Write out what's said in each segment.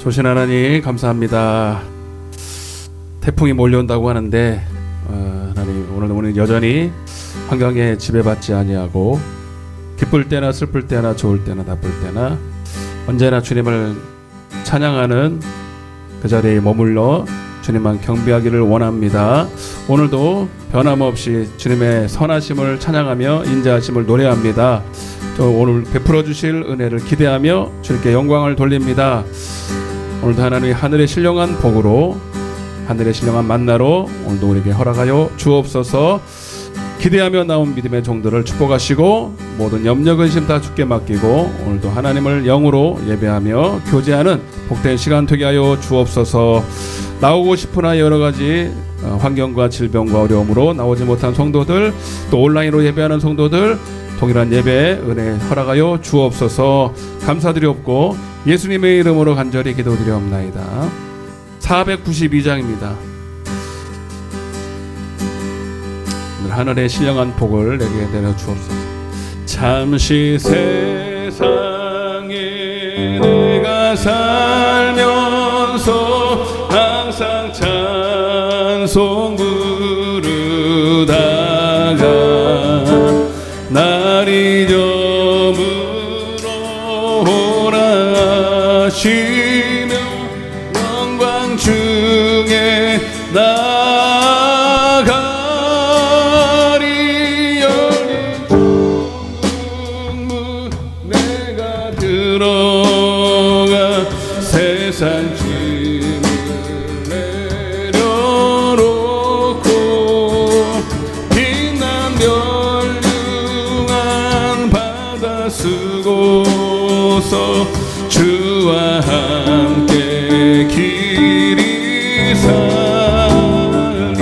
조신 하나님 감사합니다. 태풍이 몰려온다고 하는데 하나님 오늘 여전히 환경에 지배받지 아니하고 기쁠 때나 슬플 때나 좋을 때나 나쁠 때나 언제나 주님을 찬양하는 그 자리에 머물러 주님만 경배하기를 원합니다. 오늘도 변함없이 주님의 선하심을 찬양하며 인자하심을 노래합니다. 저 오늘 베풀어 주실 은혜를 기대하며 주님께 영광을 돌립니다. 오늘도 하나님이 하늘의 신령한 복으로 하늘의 신령한 만나로 오늘도 우리에게 허락하여 주옵소서. 기대하며 나온 믿음의 종들을 축복하시고 모든 염려 근심 다 주께 맡기고 오늘도 하나님을 영으로 예배하며 교제하는 복된 시간 되게 하여 주옵소서. 나오고 싶으나 여러 가지 환경과 질병과 어려움으로 나오지 못한 성도들, 또 온라인으로 예배하는 성도들 동일한 예배에 은혜 허락하여 주옵소서. 감사드리옵고 예수님의 이름으로 간절히 기도드리옵나이다. 492장입니다. 오늘 하늘의 신령한 복을 내게 내려 주옵소서. 잠시 세상에 내가 살면서 항상 찬송 부르다가 날이 저물어 오라 하시며 영광 중에 나가리. 열린 천국문 내가 들어가 세상 짐을 내려놓고 빛난 멸류관 받아 쓰고서 주와 함께 길이 살리.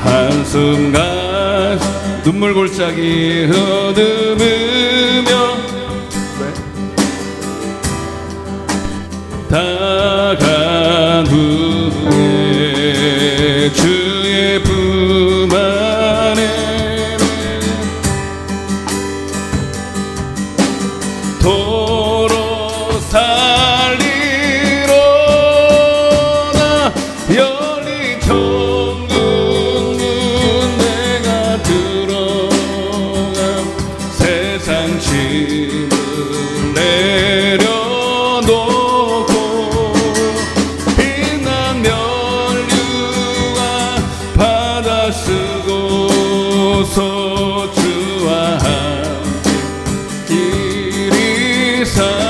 한순간 눈물 골짜기 허듬으며 다간 후에 주의 품 안에 도로 살리로다. 열린 천국문 내가 들어가 세상 짐을 내려놓고 빛난 멸류관 받아 쓰고서 주와 함께 길이 살리.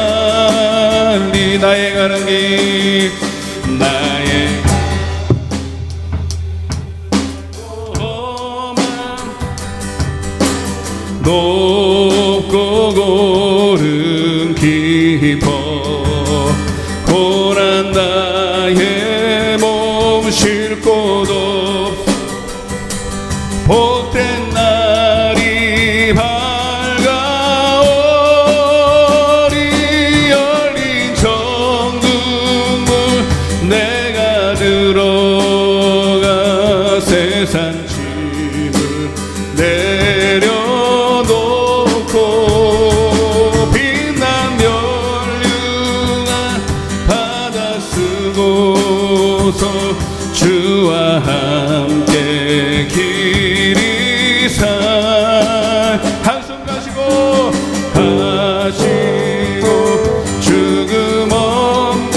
나의 가는 길 나의 높고 고름 깊어 고난 나의 몸 쉴 곳 없어. 복된 날이 밝아오리. 열린 천국문 내가 들어가 세상 짐을 내려놓고 빛난 멸류관 받아 쓰고서 주와 함께 길이 살. 한숨 가시고 죽음 없는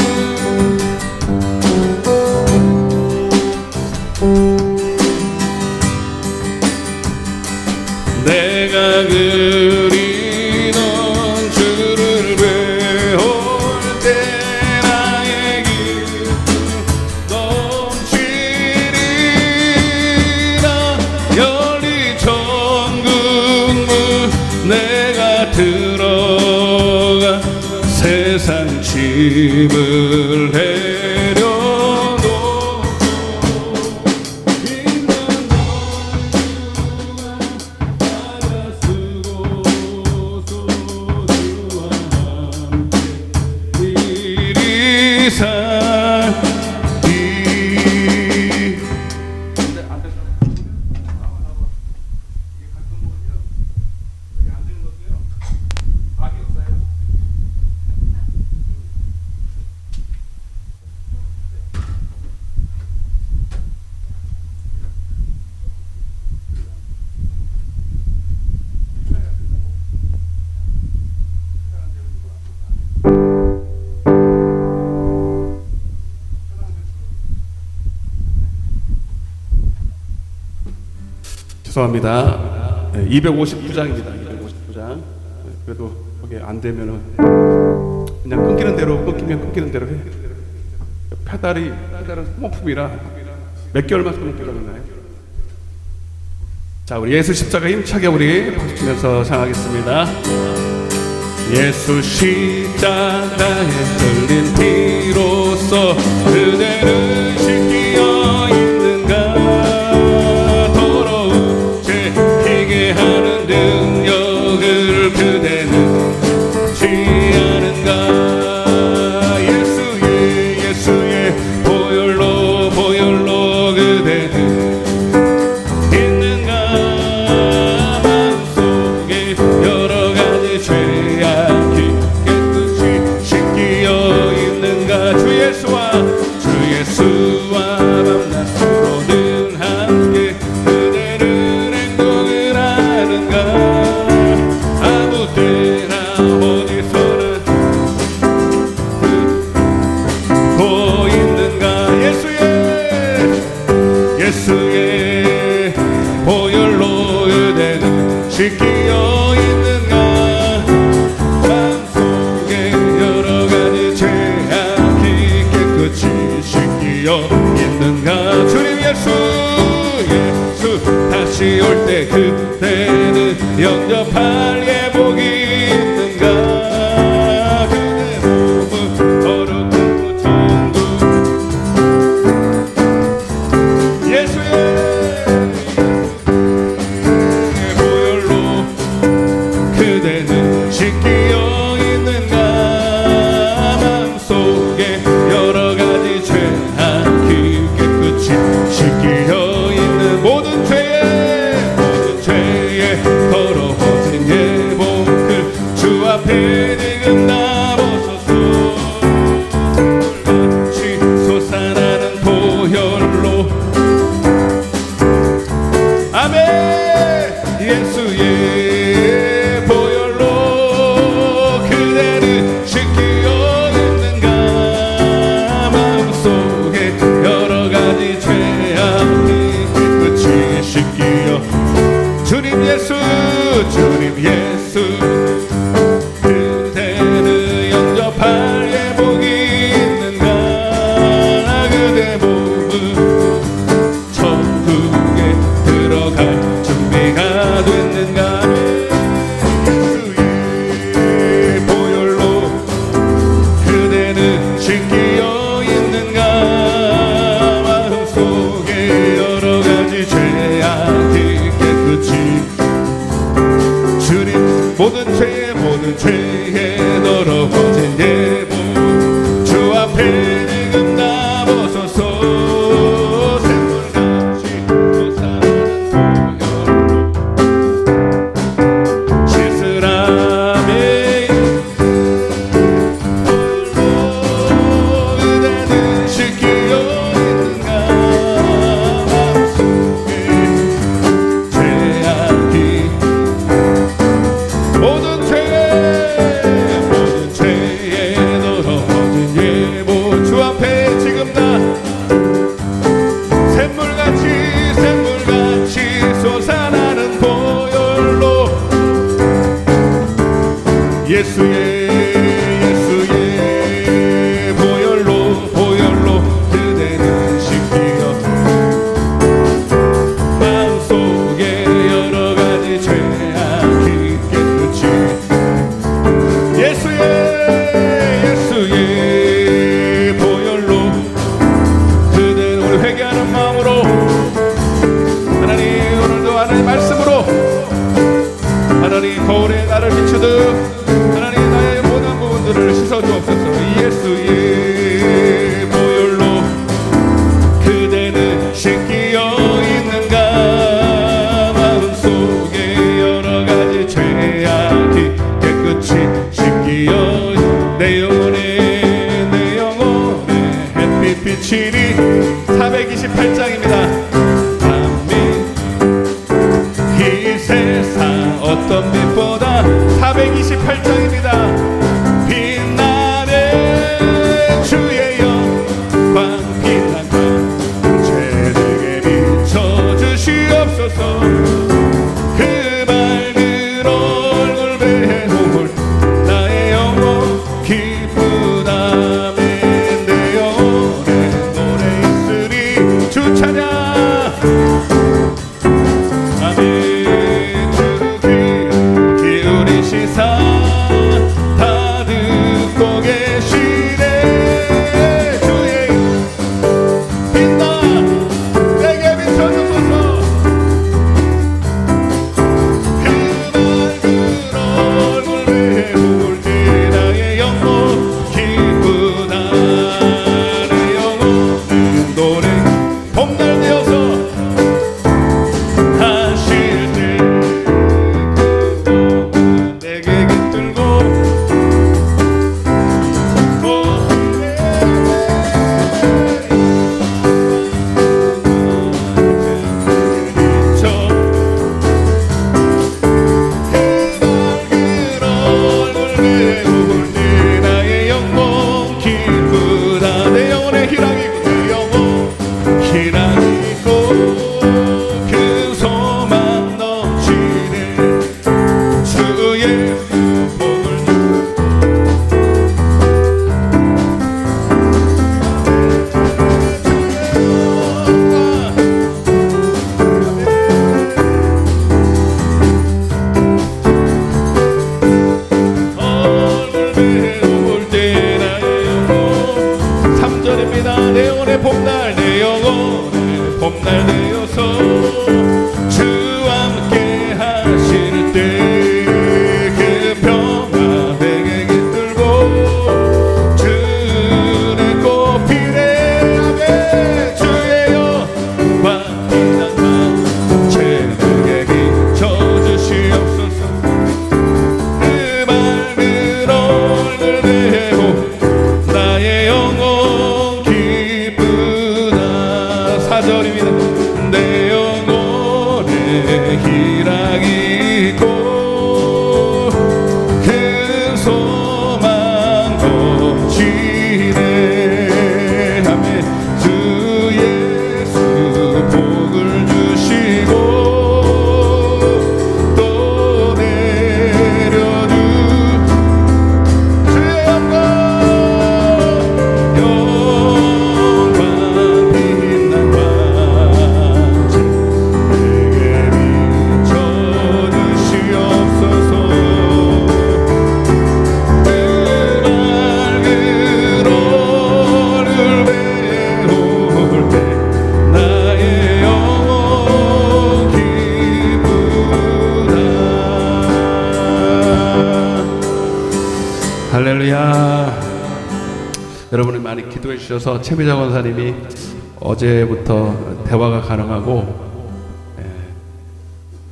내가 그리던 주를 배울 때 나의 기쁨 넘치리라. 열린 천국문 내가 들어가 세상 짐을 내려놓고 빛난 받아 쓰고서 주와 함께 길이 살리. 죄송합니다. 259장입니다. 259장. 그래도 그게 안 되면은 그냥 끊기는 대로 끊기면 끊기는 대로 해. 페달은 소모품이라 몇 개월만 끊기라고 했나요? 자, 우리 예수 십자가 힘차게 우리 박수 치면서 찬양하겠습니다. 예수 십자가에 흘린 피로써 그대를 씻기어 있는가, 더러운 죄 피게 하는 능력을 그대는 취하는가. 예수의 보혈로 그대는 있는가. 마음속에 여러 가지 죄악이 깨끗이 씻기어 있는가. 주 예수와 밤낮으로는 함께 그대를 행동을 하는가. 아무 때나 어디서나 있는가. 예수의 보혈로 그대는 씻기어 있는가. 마음속에 여러 가지 죄악이 깨끗이 씻기어 있는가. 주님 예수 다시 올 때 그때는 영접할 예복이 있는가. 그대 몸은 거룩한 천국. 예수의 보혈로 그대는 씻기어 있는가. 마음속에 여러 가지 죄악이 깨끗이 씻기어 있는 모든 죄에 더러워진 예복을 주 앞에 지금 다 벗어서 물같이 솟아나는 보혈로. 아멘. 예수의 보혈로 그대는 씻기어 있는가. 마음속에 여러 가지 죄악이 깨끗이 씻기어. 주님 예수 그대는 영접할 예복이 있는가. 그대 몸은 천국에 들어갈 준비가 됐는가. 예수의 보혈로 그대는 씻기어 있는가. 마음속에 여러 가지 죄악이 깨끗이. 주님 모든 죄에 더러워진 예복 주 앞에 지금 다 벗어서 샘물같이 솟아나는 보혈로 씻으라며. 그대는 씻기어 있는가. 마음속에 죄악이 모든 죄에 더러워진 예복 주 앞에 지금 다 샘물같이 솟아나는 보혈로. 예수의 보혈로 그대는 씻기어. 마음속에 여러 가지 죄악이 깨끗이. 예수의 보혈로 그대는 우리 회개하는 마음으로 하나님 오늘도 하나님 말씀으로 하나님 거울에 나를 비추듯 하나님 나의 모든 부분들을 씻어주옵소서. 예수의 보혈로 그대는 씻기어 있는가. 마음속에 여러 가지 죄악이 깨끗이 씻기어. 내 영혼에 햇빛 비치니 428장입니다. 이 세상 어떤 빛보다 428장입니다. 빛나네 할렐루야. 여러분이 많이 기도해 주셔서 최미자 권사님이 어제부터 대화가 가능하고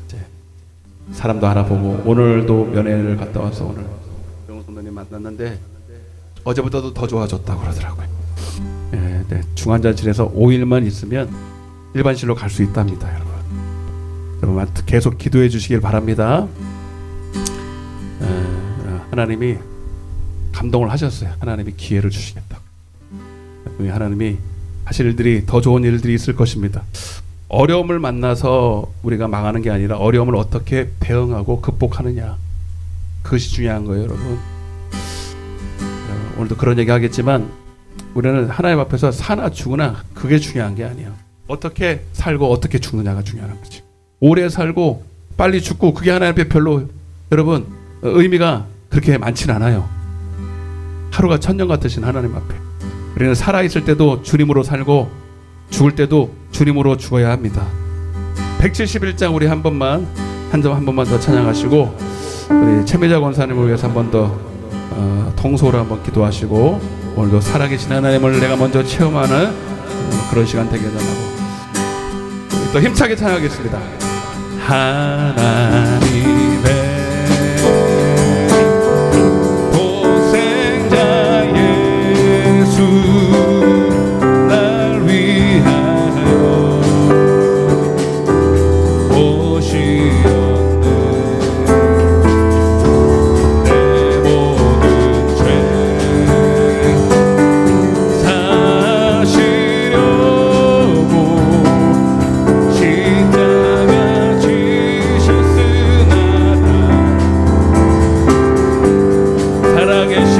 이제 사람도 하나 보고 오늘도 면회를 갔다 와서 오늘 영호 선배님 만났는데 어제보다도 더 좋아졌다고 그러더라고요. 네, 중환자실에서 5일만 있으면 일반실로 갈 수 있답니다. 여러분 계속 기도해 주시길 바랍니다. 하나님이 감동을 하셨어요. 하나님이 기회를 주시겠다. 하나님이 하실 일들이 더 좋은 일들이 있을 것입니다. 어려움을 만나서 우리가 망하는 게 아니라 어려움을 어떻게 대응하고 극복하느냐, 그것이 중요한 거예요. 여러분 오늘도 그런 얘기 하겠지만 우리는 하나님 앞에서 사나 죽으나 그게 중요한 게 아니에요. 어떻게 살고 어떻게 죽느냐가 중요한 거지. 오래 살고 빨리 죽고 그게 하나님 앞에 별로 여러분 의미가 그렇게 많진 않아요. 하루가 천년 같으신 하나님 앞에 우리는 살아있을 때도 주님으로 살고 죽을 때도 주님으로 죽어야 합니다. 171장 우리 한 번만 더 찬양하시고 우리 최미자 권사님을 위해서 한 번 더 통소로 한번 기도하시고 오늘도 살아계신 하나님을 내가 먼저 체험하는 그런 시간 되게 해달라고 또 힘차게 찬양하겠습니다. 하나님의 날 위하여 오시었네. 내 모든 죄 사시려고 십자가 지셨으나 살아계신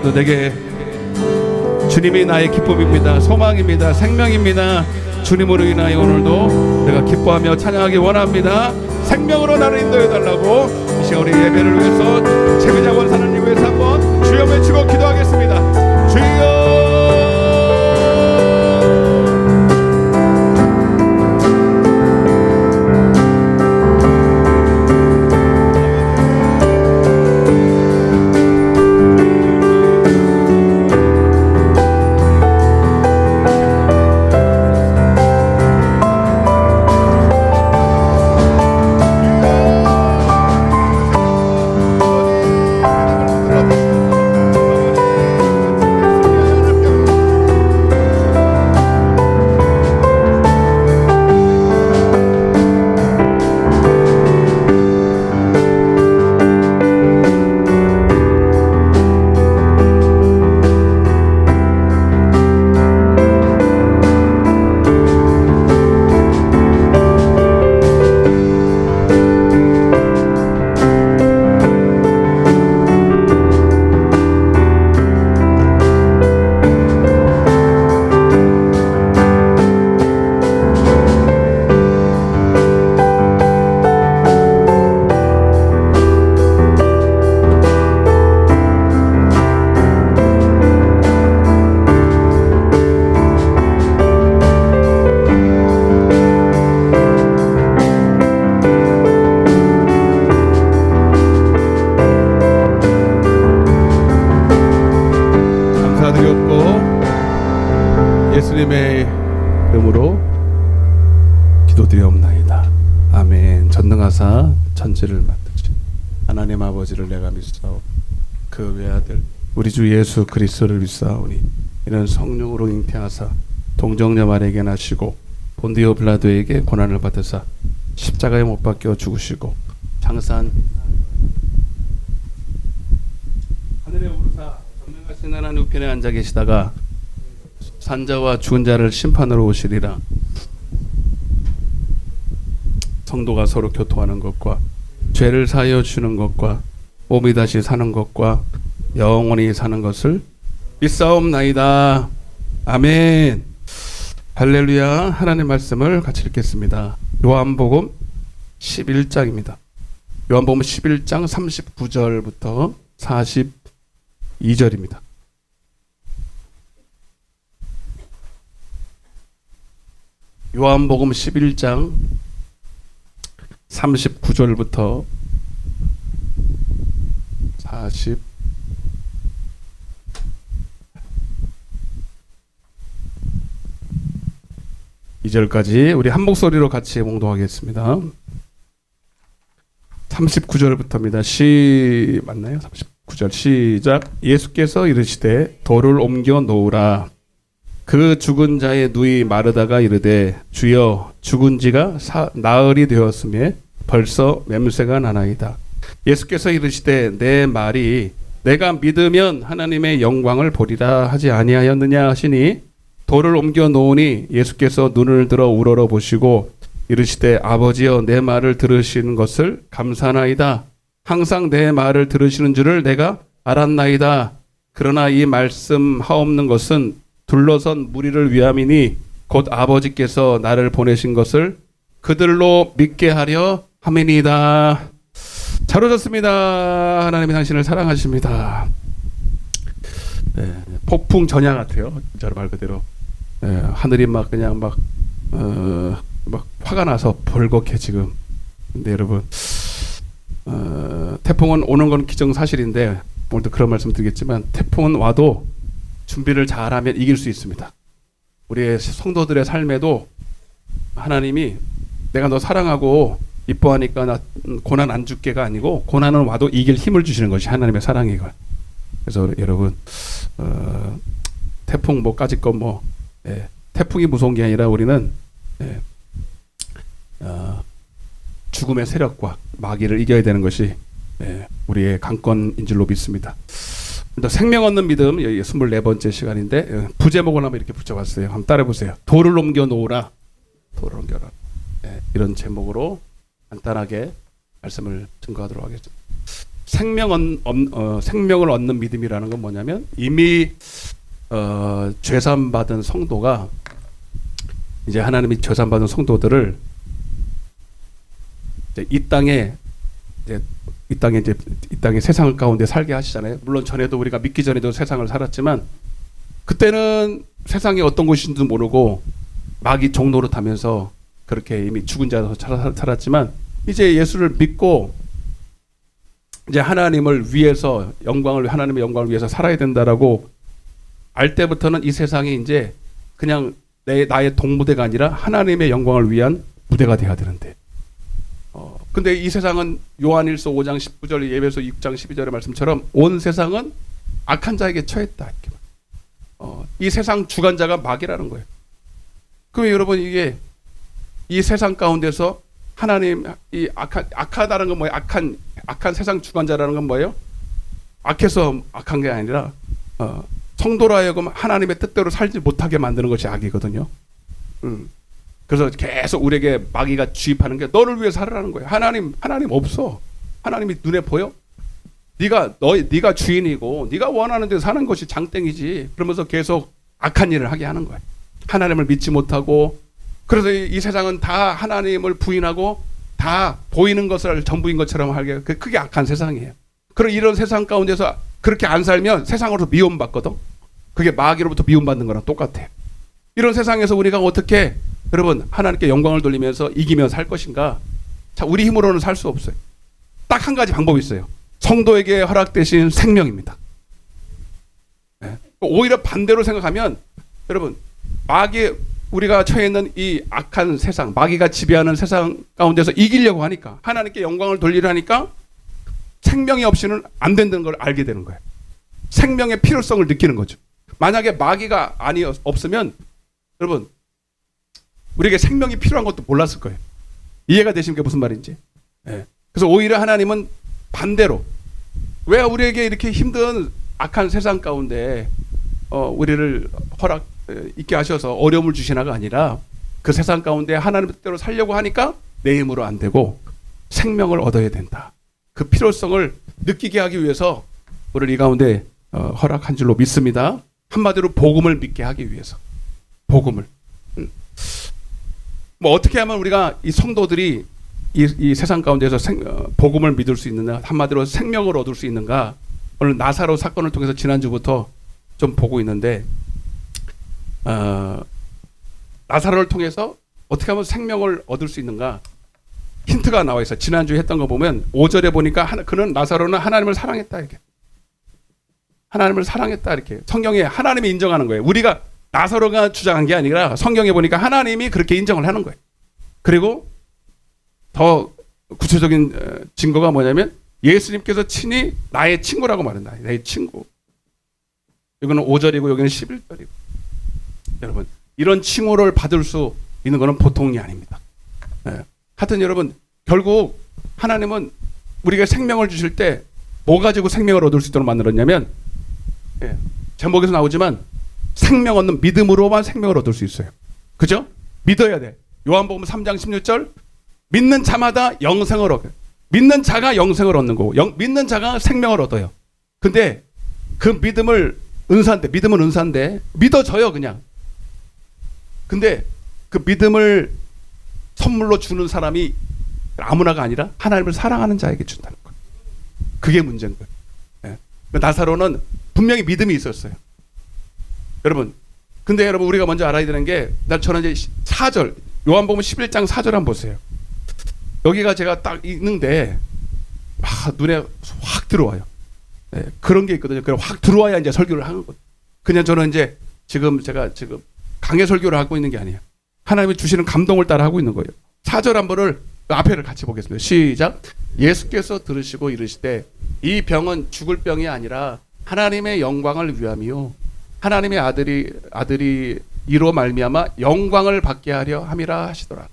또 내게 주님이 나의 기쁨입니다. 소망입니다. 생명입니다. 주님으로 인하여 오늘도 내가 기뻐하며 찬양하기 원합니다. 생명으로 나를 인도해 달라고 이 시간 우리 예배를 위해서 재배자원 하나님 위해서 한번 주여 외치고 기도하겠습니다. 주여. 예수님의 이름으로 기도드리옵나이다. 아멘. 전능하사 천지를 만드신 하나님 아버지를 내가 믿사오. 그 외아들 우리 주 예수 그리스도를 믿사오니 이는 성령으로 잉태하사 동정녀 마리아에게 나시고 본디오 빌라도에게 고난을 받으사 십자가에 못 박혀 죽으시고 장사한 하늘에 오르사 전능하신 하나님 우편에 앉아 계시다가 산자와 죽은 자를 심판으로 오시리라. 성도가 서로 교통하는 것과 죄를 사하여 주는 것과 몸이 다시 사는 것과 영원히 사는 것을 믿사옵나이다. 아멘. 할렐루야. 하나님 말씀을 같이 읽겠습니다. 요한복음 11장입니다. 요한복음 11장 39절부터 42절입니다. 요한복음 11장 39절부터 42절까지 우리 한 목소리로 같이 봉독하겠습니다. 39절부터입니다. 맞나요? 39절 시작. 예수께서 이르시되 돌을 옮겨 놓으라. 그 죽은 자의 누이 마르다가 이르되 주여 죽은 지가 나흘이 되었으며 벌써 맴새가 나나이다. 예수께서 이르시되 내 말이 내가 믿으면 하나님의 영광을 보리라 하지 아니하였느냐 하시니 돌을 옮겨 놓으니 예수께서 눈을 들어 우러러 보시고 이르시되 아버지여 내 말을 들으시는 것을 감사하나이다. 항상 내 말을 들으시는 줄을 내가 알았나이다. 그러나 이 말씀 하옵는 것은 둘러선 무리를 위함이니 곧 아버지께서 나를 보내신 것을 그들로 믿게 하려 함이니이다. 잘 오셨습니다. 하나님이 당신을 사랑하십니다. 네, 폭풍 전야 같아요. 진짜로 말 그대로. 네, 하늘이 막 그냥 막 화가 나서 벌겋게 지금. 근데 여러분 태풍은 오는 건 기정사실인데 오늘도 그런 말씀 드리겠지만 태풍은 와도 준비를 잘하면 이길 수 있습니다. 우리의 성도들의 삶에도 하나님이 내가 너 사랑하고 이뻐하니까 나 고난 안 줄게가 아니고 고난은 와도 이길 힘을 주시는 것이 하나님의 사랑이고. 그래서 여러분 태풍 뭐까짓 건 태풍이 무서운 게 아니라 우리는 죽음의 세력과 마귀를 이겨야 되는 것이 우리의 강권인 줄로 믿습니다. 생명 얻는 믿음 24번째 시간인데 부제목을 한번 이렇게 붙여봤어요. 한번 따라해보세요. 돌을 옮겨 놓으라. 돌을 옮겨라. 이런 제목으로 간단하게 말씀을 증거하도록 하겠습니다. 생명을 얻는 믿음이라는 건 뭐냐면 이미 죄산 받은 성도가 이제 하나님이 죄산 받은 성도들을 이제 이 땅에 세상 가운데 살게 하시잖아요. 물론 전에도 우리가 믿기 전에도 세상을 살았지만 그때는 세상이 어떤 곳인지도 모르고 마귀 종노릇하면서 그렇게 이미 죽은 자로 살았지만 이제 예수를 믿고 이제 하나님을 위해서 하나님의 영광을 위해서 살아야 된다라고 알 때부터는 이 세상이 이제 그냥 나의 동무대가 아니라 하나님의 영광을 위한 무대가 돼야 되는데 근데 이 세상은 요한일서 5장 19절 예배서 6장 12절의 말씀처럼 온 세상은 악한 자에게 처했다. 이 세상 주관자가 마귀라는 거예요. 그럼 여러분 이게 이 세상 가운데서 하나님 이 악하다는 건 뭐예요? 악한 세상 주관자라는 건 뭐예요? 악해서 악한 게 아니라 성도로 하여금 하나님의 뜻대로 살지 못하게 만드는 것이 악이거든요. 그래서 계속 우리에게 마귀가 주입하는 게 너를 위해 살으라는 거예요. 하나님 없어. 하나님이 눈에 보여? 네가 주인이고 네가 원하는 데서 사는 것이 장땡이지. 그러면서 계속 악한 일을 하게 하는 거예요. 하나님을 믿지 못하고 그래서 이 세상은 다 하나님을 부인하고 다 보이는 것을 전부인 것처럼 하게 그게 악한 세상이에요. 그럼 이런 세상 가운데서 그렇게 안 살면 세상으로부터 미움받거든. 그게 마귀로부터 미움받는 거랑 똑같아요. 이런 세상에서 우리가 어떻게 여러분 하나님께 영광을 돌리면서 이기며 살 것인가? 자, 우리 힘으로는 살 수 없어요. 딱 한 가지 방법이 있어요. 성도에게 허락되신 생명입니다. 네. 오히려 반대로 생각하면 여러분 우리가 처해 있는 이 악한 세상, 마귀가 지배하는 세상 가운데서 이기려고 하니까 하나님께 영광을 돌리려니까 생명이 없이는 안 된다는 걸 알게 되는 거예요. 생명의 필요성을 느끼는 거죠. 만약에 마귀가 없으면 여러분 우리에게 생명이 필요한 것도 몰랐을 거예요. 이해가 되시는 게 무슨 말인지. 네. 그래서 오히려 하나님은 반대로 왜 우리에게 이렇게 힘든 악한 세상 가운데 우리를 있게 하셔서 어려움을 주시나가 아니라 그 세상 가운데 하나님 뜻대로 살려고 하니까 내 힘으로 안 되고 생명을 얻어야 된다. 그 필요성을 느끼게 하기 위해서 우리를 이 가운데 허락한 줄로 믿습니다. 한마디로 복음을 믿게 하기 위해서. 복음을. 뭐 어떻게 하면 우리가 이 성도들이 이 세상 가운데서 복음을 믿을 수 있느냐, 한마디로 생명을 얻을 수 있는가. 오늘 나사로 사건을 통해서 지난주부터 좀 보고 있는데 나사로를 통해서 어떻게 하면 생명을 얻을 수 있는가 힌트가 나와 있어요. 지난주에 했던 거 보면 5절에 보니까 그는 나사로는 하나님을 사랑했다 이렇게. 하나님을 사랑했다 이렇게. 성경에 하나님이 인정하는 거예요. 우리가 나사로가 주장한 게 아니라 성경에 보니까 하나님이 그렇게 인정을 하는 거예요. 그리고 더 구체적인 증거가 뭐냐면 예수님께서 친히 나의 친구라고 말한다. 나의 친구. 이거는 5절이고 여기는 11절이고. 여러분 이런 칭호를 받을 수 있는 것은 보통이 아닙니다. 네. 하여튼 여러분 결국 하나님은 우리가 생명을 주실 때 뭐 가지고 생명을 얻을 수 있도록 만들었냐면 제목에서 나오지만 생명 얻는 믿음으로만 생명을 얻을 수 있어요. 그죠? 믿어야 돼. 요한복음 3장 16절 믿는 자마다 영생을 얻어요. 믿는 자가 영생을 얻는 거고 믿는 자가 생명을 얻어요. 근데 그 믿음은 은사인데 믿어져요 그냥. 근데 그 믿음을 선물로 주는 사람이 아무나가 아니라 하나님을 사랑하는 자에게 준다는 거예요. 그게 문제인 거예요. 네. 나사로는 분명히 믿음이 있었어요. 여러분 근데 여러분 우리가 먼저 알아야 되는 게 저는 이제 4절 요한복음 11장 4절 한번 보세요. 여기가 제가 딱 있는데 눈에 확 들어와요. 네, 그런 게 있거든요. 그럼 확 들어와야 이제 설교를 하는 거예요. 그냥 저는 이제 제가 강의 설교를 하고 있는 게 아니에요. 하나님이 주시는 감동을 따라 하고 있는 거예요. 4절 한 번을 앞에를 같이 보겠습니다. 시작. 예수께서 들으시고 이르시되 이 병은 죽을 병이 아니라 하나님의 영광을 위함이요 하나님의 아들이 이로 말미암아 영광을 받게 하려 함이라 하시더라.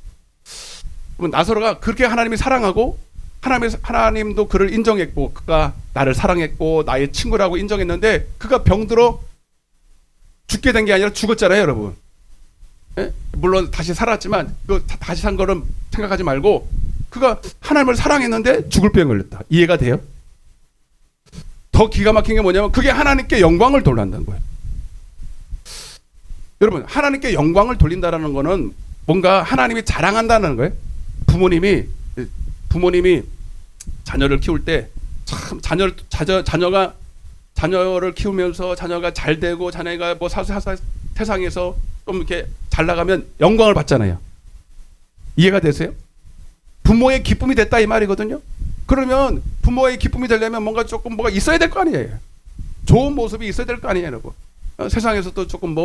나사로가 그렇게 하나님이 사랑하고 하나님도 그를 인정했고 그가 나를 사랑했고 나의 친구라고 인정했는데 그가 병들어 죽게 된 게 아니라 죽었잖아요 여러분. 예? 물론 다시 살았지만 그 다시 산 거는 생각하지 말고 그가 하나님을 사랑했는데 죽을 병에 걸렸다. 이해가 돼요? 더 기가 막힌 게 뭐냐면 그게 하나님께 영광을 돌린다는 거예요. 여러분, 하나님께 영광을 돌린다는 거는 뭔가 하나님이 자랑한다는 거예요. 부모님이 자녀를 키울 때 참 자녀를 키우면서 자녀가 잘 되고 자녀가 뭐 세상에서 좀 이렇게 잘 나가면 영광을 받잖아요. 이해가 되세요? 부모의 기쁨이 됐다 이 말이거든요. 그러면 부모의 기쁨이 되려면 뭔가 조금 뭐가 있어야 될 거 아니에요. 좋은 모습이 있어야 될 거 아니에요, 여러분. 세상에서도 조금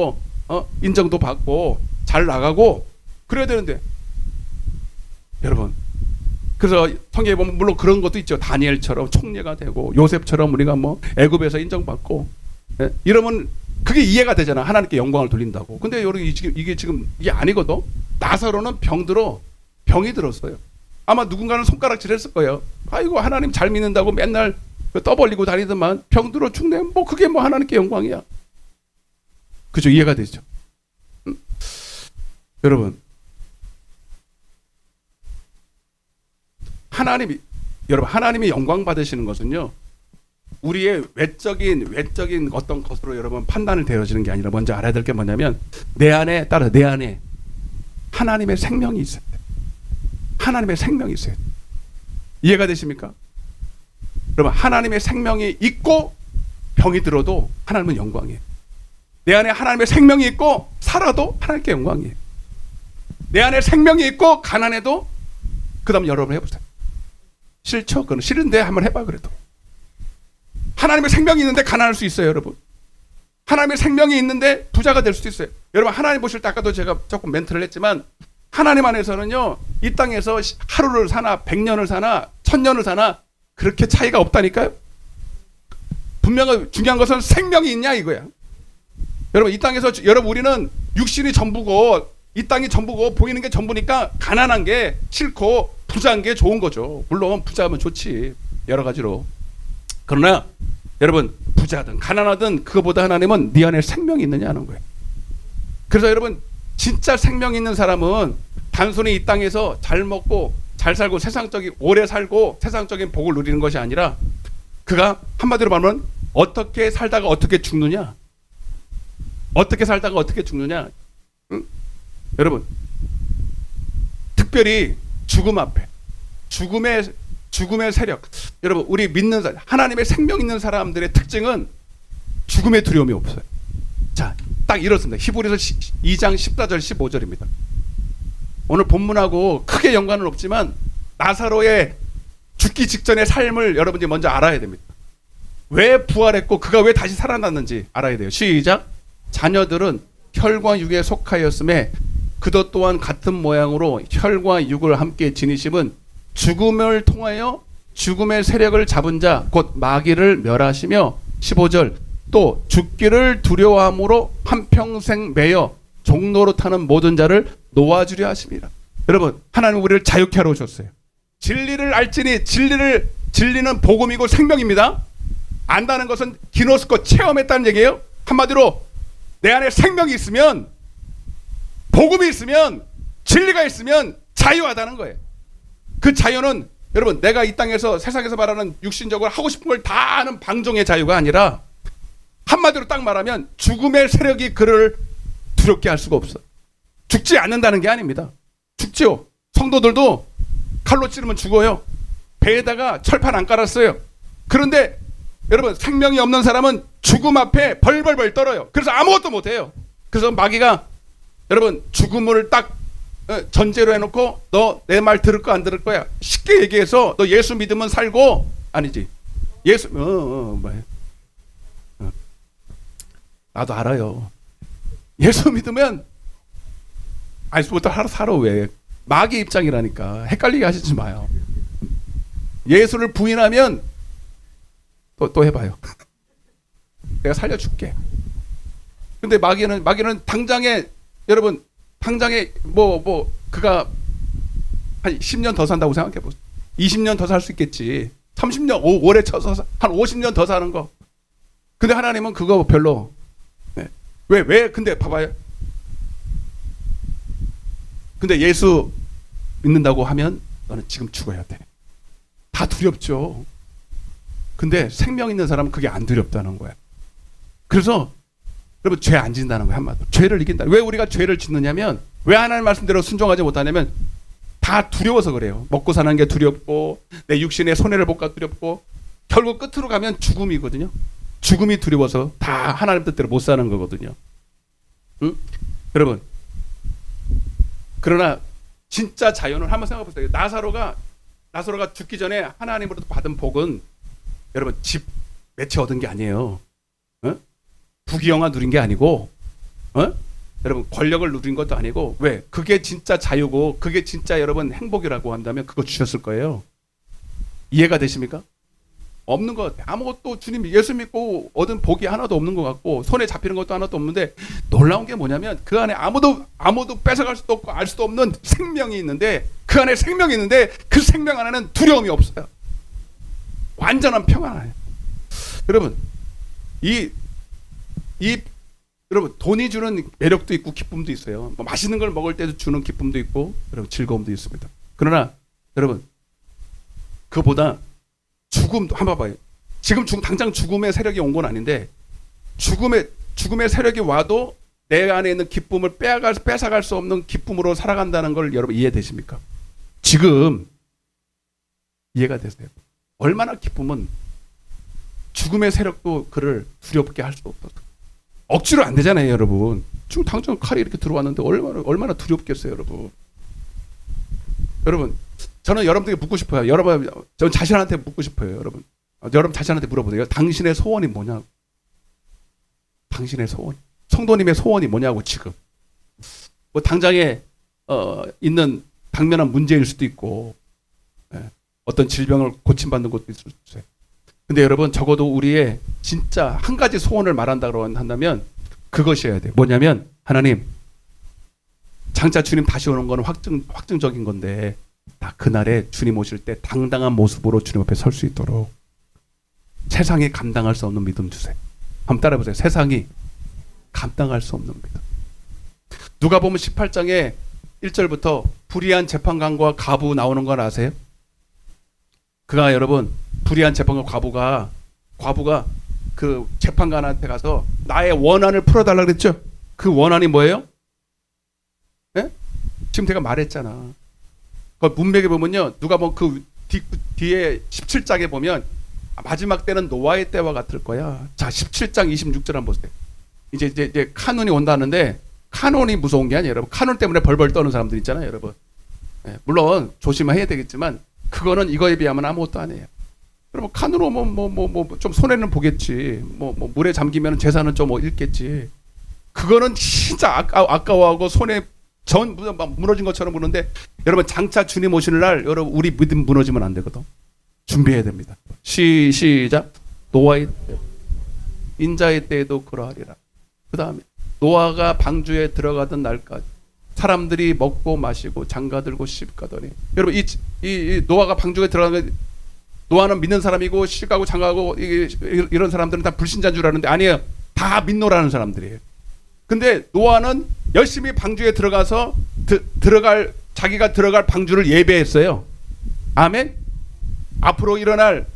인정도 받고 잘 나가고 그래야 되는데, 여러분, 그래서 성경에 보면 물론 그런 것도 있죠. 다니엘처럼 총리가 되고 요셉처럼 우리가 애굽에서 인정받고, 이러면 그게 이해가 되잖아. 하나님께 영광을 돌린다고. 근데 여러분, 이게 지금 이게 아니거든. 나사로는 병이 들었어요. 아마 누군가는 손가락질 했을 거예요. 아이고, 하나님 잘 믿는다고 맨날 떠벌리고 다니더만 병 들어 죽네. 그게 하나님께 영광이야. 그죠? 이해가 되죠? 여러분, 하나님이 영광 받으시는 것은요, 우리의 외적인 어떤 것으로 여러분 판단을 되어지는 게 아니라 먼저 알아야 될 게 뭐냐면 내 안에 하나님의 생명이 있어요. 하나님의 생명이 있어요. 이해가 되십니까? 여러분, 하나님의 생명이 있고 병이 들어도 하나님은 영광이에요. 내 안에 하나님의 생명이 있고 살아도 하나님께 영광이에요. 내 안에 생명이 있고 가난해도, 그 다음 여러분 해보세요. 싫죠? 그건 싫은데 한번 해봐. 그래도 하나님의 생명이 있는데 가난할 수 있어요, 여러분. 하나님의 생명이 있는데 부자가 될 수도 있어요. 여러분, 하나님 보실 때 아까도 제가 조금 멘트를 했지만 하나님 안에서는요, 이 땅에서 하루를 사나 100년을 사나 1000년을 사나 그렇게 차이가 없다니까요. 분명히 중요한 것은 생명이 있냐 이거야. 여러분, 이 땅에서 우리는 육신이 전부고 이 땅이 전부고 보이는 게 전부니까 가난한 게 싫고 부자인 게 좋은 거죠. 물론 부자면 좋지, 여러 가지로. 그러나 여러분, 부자든 가난하든 그거보다 하나님은 네 안에 생명이 있느냐 하는 거예요. 그래서 여러분, 진짜 생명 있는 사람은 단순히 이 땅에서 잘 먹고 잘 살고 오래 살고 세상적인 복을 누리는 것이 아니라, 그가 한마디로 말하면 어떻게 살다가 어떻게 죽느냐, 응? 여러분, 특별히 죽음 앞에 죽음의 세력, 여러분, 우리 믿는 사람, 하나님의 생명 있는 사람들의 특징은 죽음의 두려움이 없어요. 자, 딱 이렇습니다. 히브리서 2장 14절 15절입니다. 오늘 본문하고 크게 연관은 없지만 나사로의 죽기 직전의 삶을 여러분들이 먼저 알아야 됩니다. 왜 부활했고 그가 왜 다시 살아났는지 알아야 돼요. 시작. 자녀들은 혈과 육에 속하였음에 그도 또한 같은 모양으로 혈과 육을 함께 지니심은 죽음을 통하여 죽음의 세력을 잡은 자 곧 마귀를 멸하시며, 15절, 또 죽기를 두려워함으로 한평생 매여 종로로 타는 모든 자를 놓아주려 하십니다. 여러분, 하나님 우리를 자유케 하러 오셨어요. 진리를 알지니 진리는 복음이고 생명입니다. 안다는 것은 기노스코 체험했다는 얘기예요. 한마디로 내 안에 생명이 있으면, 복음이 있으면, 진리가 있으면 자유하다는 거예요. 그 자유는 여러분, 내가 이 땅에서 세상에서 말하는 육신적으로 하고 싶은 걸 다 하는 방종의 자유가 아니라, 한마디로 딱 말하면 죽음의 세력이 그를 두렵게 할 수가 없어. 죽지 않는다는 게 아닙니다. 죽지요. 성도들도 칼로 찌르면 죽어요. 배에다가 철판 안 깔았어요. 그런데 여러분, 생명이 없는 사람은 죽음 앞에 벌벌벌 떨어요. 그래서 아무것도 못해요. 그래서 마귀가 여러분, 죽음을 딱 전제로 해놓고 너 내 말 들을 거 안 들을 거야. 쉽게 얘기해서 너 예수 믿으면 살고, 아니지, 예수 뭐야? 나도 알아요. 예수 믿으면 아이스부터 하루 살아. 왜? 마귀 입장이라니까. 헷갈리게 하시지 마요. 예수를 부인하면 또 해봐요. 내가 살려줄게. 근데 마귀는 당장에, 여러분, 당장에 그가 한 10년 더 산다고 생각해 보세요. 20년 더 살 수 있겠지. 30년, 오래 쳐서 한 50년 더 사는 거. 근데 하나님은 그거 별로. 네. 왜? 근데 봐봐요. 근데 예수 믿는다고 하면 너는 지금 죽어야 돼. 다 두렵죠. 근데 생명 있는 사람은 그게 안 두렵다는 거야. 그래서 여러분 죄 안 짓는다는 거야. 한마디로 죄를 이긴다. 왜 우리가 죄를 짓느냐면, 왜 하나님 말씀대로 순종하지 못하냐면 다 두려워서 그래요. 먹고 사는 게 두렵고 내 육신에 손해를 볼까 두렵고, 결국 끝으로 가면 죽음이거든요. 죽음이 두려워서 다 하나님 뜻대로 못 사는 거거든요. 응? 여러분, 그러나 진짜 자유는 한번 생각해 보세요. 나사로가 죽기 전에 하나님으로부터 받은 복은 여러분 집 몇 채 얻은 게 아니에요. 어? 부귀영화 누린 게 아니고, 여러분 권력을 누린 것도 아니고, 왜? 그게 진짜 자유고 그게 진짜 여러분 행복이라고 한다면 그거 주셨을 거예요. 이해가 되십니까? 없는 것 같아요. 아무것도 주님 예수 믿고 얻은 복이 하나도 없는 것 같고 손에 잡히는 것도 하나도 없는데, 놀라운 게 뭐냐면 그 안에 아무도 뺏어갈 수도 없고 알 수도 없는 생명이 있는데, 그 안에 생명이 있는데 그 생명 안에는 두려움이 없어요. 완전한 평안이에요. 여러분 여러분 돈이 주는 매력도 있고 기쁨도 있어요. 뭐 맛있는 걸 먹을 때도 주는 기쁨도 있고 여러분 즐거움도 있습니다. 그러나 여러분 그보다 죽음도 한번 봐요. 지금 당장 죽음의 세력이 온 건 아닌데, 죽음의 세력이 와도 내 안에 있는 기쁨을 뺏어갈 수 없는 기쁨으로 살아간다는 걸 여러분 이해되십니까? 지금 이해가 되세요? 얼마나 기쁨은 죽음의 세력도 그를 두렵게 할 수 없어서. 억지로 안 되잖아요, 여러분. 지금 당장 칼이 이렇게 들어왔는데 얼마나 두렵겠어요, 여러분. 여러분, 저는 여러분들에게 묻고 싶어요. 전 자신한테 묻고 싶어요, 여러분. 여러분 자신한테 물어보세요. 당신의 소원이 뭐냐고. 당신의 소원. 성도님의 소원이 뭐냐고, 지금. 뭐 당장에 있는 당면한 문제일 수도 있고, 어떤 질병을 고침받는 것도 있을 수 있어요. 근데 여러분 적어도 우리의 진짜 한 가지 소원을 말한다고 한다면 그것이어야 돼요. 뭐냐면, 하나님, 장차 주님 다시 오는 건 확증적인 건데, 나 그날에 주님 오실 때 당당한 모습으로 주님 앞에 설 수 있도록 세상이 감당할 수 없는 믿음 주세요. 한번 따라해보세요. 세상이 감당할 수 없는 믿음. 누가복음 18장에 1절부터 불의한 재판관과 과부 나오는 걸 아세요? 그가 여러분 불의한 재판관 과부가 그 재판관한테 가서 나의 원한을 풀어달라 그랬죠. 그 원한이 뭐예요? 네? 지금 제가 말했잖아. 그 문맥에 보면요, 누가 그 뒤에 17장에 보면 마지막 때는 노아의 때와 같을 거야. 자, 17장 26절 한번 보세요. 이제 카논이 온다는데, 카논이 무서운 게 아니에요, 여러분. 카논 때문에 벌벌 떠는 사람들 있잖아요, 여러분. 네, 물론 조심해야 되겠지만 그거는 이거에 비하면 아무것도 아니에요. 여러분, 카논 오면 좀 손해는 보겠지. 물에 잠기면 재산은 좀 잃겠지. 그거는 진짜 아까워하고 손에 전 무너진 것처럼 보는데, 여러분 장차 주님 오시는 날 여러분 우리 믿음 무너지면 안 되거든. 준비해야 됩니다. 시작. 노아의 때, 인자의 때에도 그러하리라. 그 다음에 노아가 방주에 들어가던 날까지 사람들이 먹고 마시고 장가들고 시집가더니, 여러분 이 노아가 방주에 들어가면, 노아는 믿는 사람이고 시집가고 장가가고 이런 사람들은 다 불신자인 줄 아는데 아니에요. 다 믿노라는 사람들이에요. 근데 노아는 열심히 방주에 들어가서 자기가 들어갈 방주를 예배했어요. 아멘. 앞으로 일어날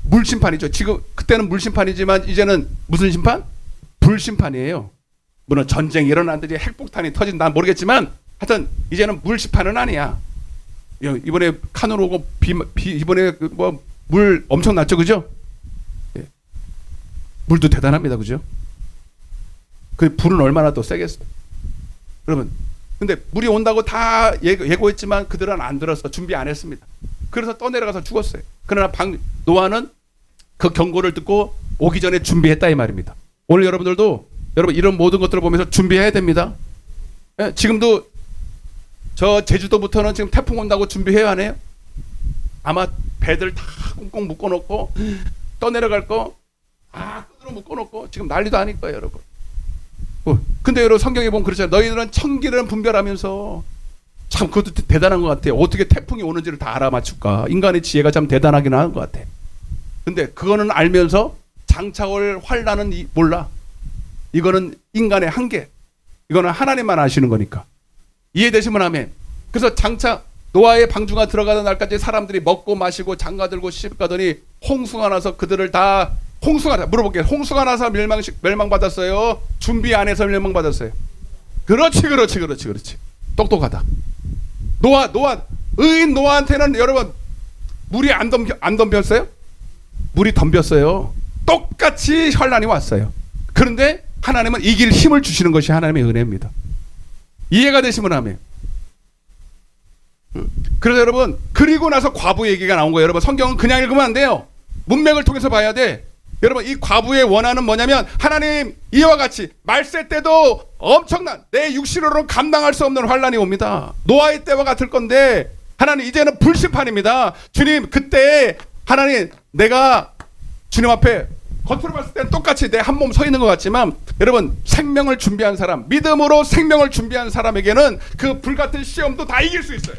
물심판이죠. 지금 그때는 물심판이지만 이제는 무슨 심판? 불심판이에요. 물론 전쟁이 일어난다든지 핵폭탄이 터진다 모르겠지만 하여튼 이제는 물심판은 아니야. 이번에 카논 오고 이번에 물 엄청 났죠, 그죠? 예. 물도 대단합니다, 그죠? 그 불은 얼마나 더 세겠어요. 여러분, 근데 물이 온다고 다 예고했지만 그들은 안 들어서 준비 안 했습니다. 그래서 떠내려가서 죽었어요. 그러나 노아는 그 경고를 듣고 오기 전에 준비했다 이 말입니다. 오늘 여러분들도 여러분 이런 모든 것들을 보면서 준비해야 됩니다. 예, 지금도 저 제주도부터는 지금 태풍 온다고 준비해야 하네요. 아마 배들 다 꽁꽁 묶어놓고 떠내려갈 거 끈으로 묶어놓고 지금 난리도 아닐 거예요, 여러분. 근데 여러분 성경에 보면 그렇잖아요. 너희들은 천기를 분별하면서, 참 그것도 대단한 것 같아요. 어떻게 태풍이 오는지를 다 알아맞출까. 인간의 지혜가 참 대단하긴 하는 것 같아. 근데 그거는 알면서 장차 올 환난은 몰라. 이거는 인간의 한계. 이거는 하나님만 아시는 거니까. 이해되시면 아멘. 그래서 장차 노아의 방주가 들어가던 날까지 사람들이 먹고 마시고 장가들고 시집가더니 홍수가 나서 그들을 다 물어볼게요. 홍수가 나서 멸망받았어요? 준비 안 해서 멸망받았어요? 그렇지. 똑똑하다. 의인 노아한테는 여러분 물이 안 덤볐어요? 물이 덤볐어요. 똑같이 환난이 왔어요. 그런데 하나님은 이길 힘을 주시는 것이 하나님의 은혜입니다. 이해가 되시면 아멘. 그래서 여러분, 그리고 나서 과부 얘기가 나온 거예요. 여러분, 성경은 그냥 읽으면 안 돼요. 문맥을 통해서 봐야 돼. 여러분, 이 과부의 원한은 뭐냐면, 하나님 이와 같이 말세 때도 엄청난 내 육신으로는 감당할 수 없는 환난이 옵니다. 노아의 때와 같을 건데, 하나님 이제는 불심판입니다. 주님, 그때 하나님 내가 주님 앞에 겉으로 봤을 때는 똑같이 내 한 몸 서 있는 것 같지만, 여러분, 생명을 준비한 사람, 믿음으로 생명을 준비한 사람에게는 그 불같은 시험도 다 이길 수 있어요.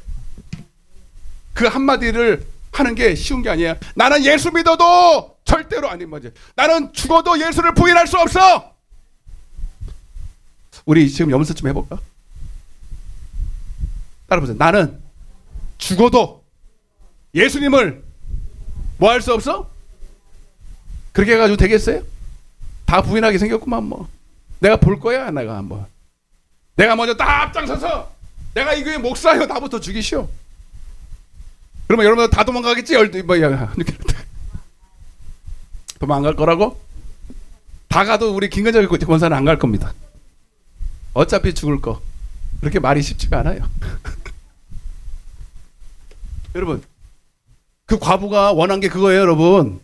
그 한마디를 하는 게 쉬운 게 아니에요. 나는 예수 믿어도 절대로 아닌 거지. 나는 죽어도 예수를 부인할 수 없어. 우리 지금 연습 좀 해볼까? 따라보세요. 나는 죽어도 예수님을 뭐 할 수 없어? 그렇게 해가지고 되겠어요? 다 부인하게 생겼구만 뭐. 내가 볼 거야 내가 한번. 내가 먼저 딱 앞장서서 내가 이 교회 목사요. 나부터 죽이시오. 그러면 여러분들 다 도망가겠지? 도망갈 거라고? 다 가도 우리 김근정 권사는 안 갈 겁니다. 어차피 죽을 거. 그렇게 말이 쉽지가 않아요. 여러분, 그 과부가 원한 게 그거예요, 여러분.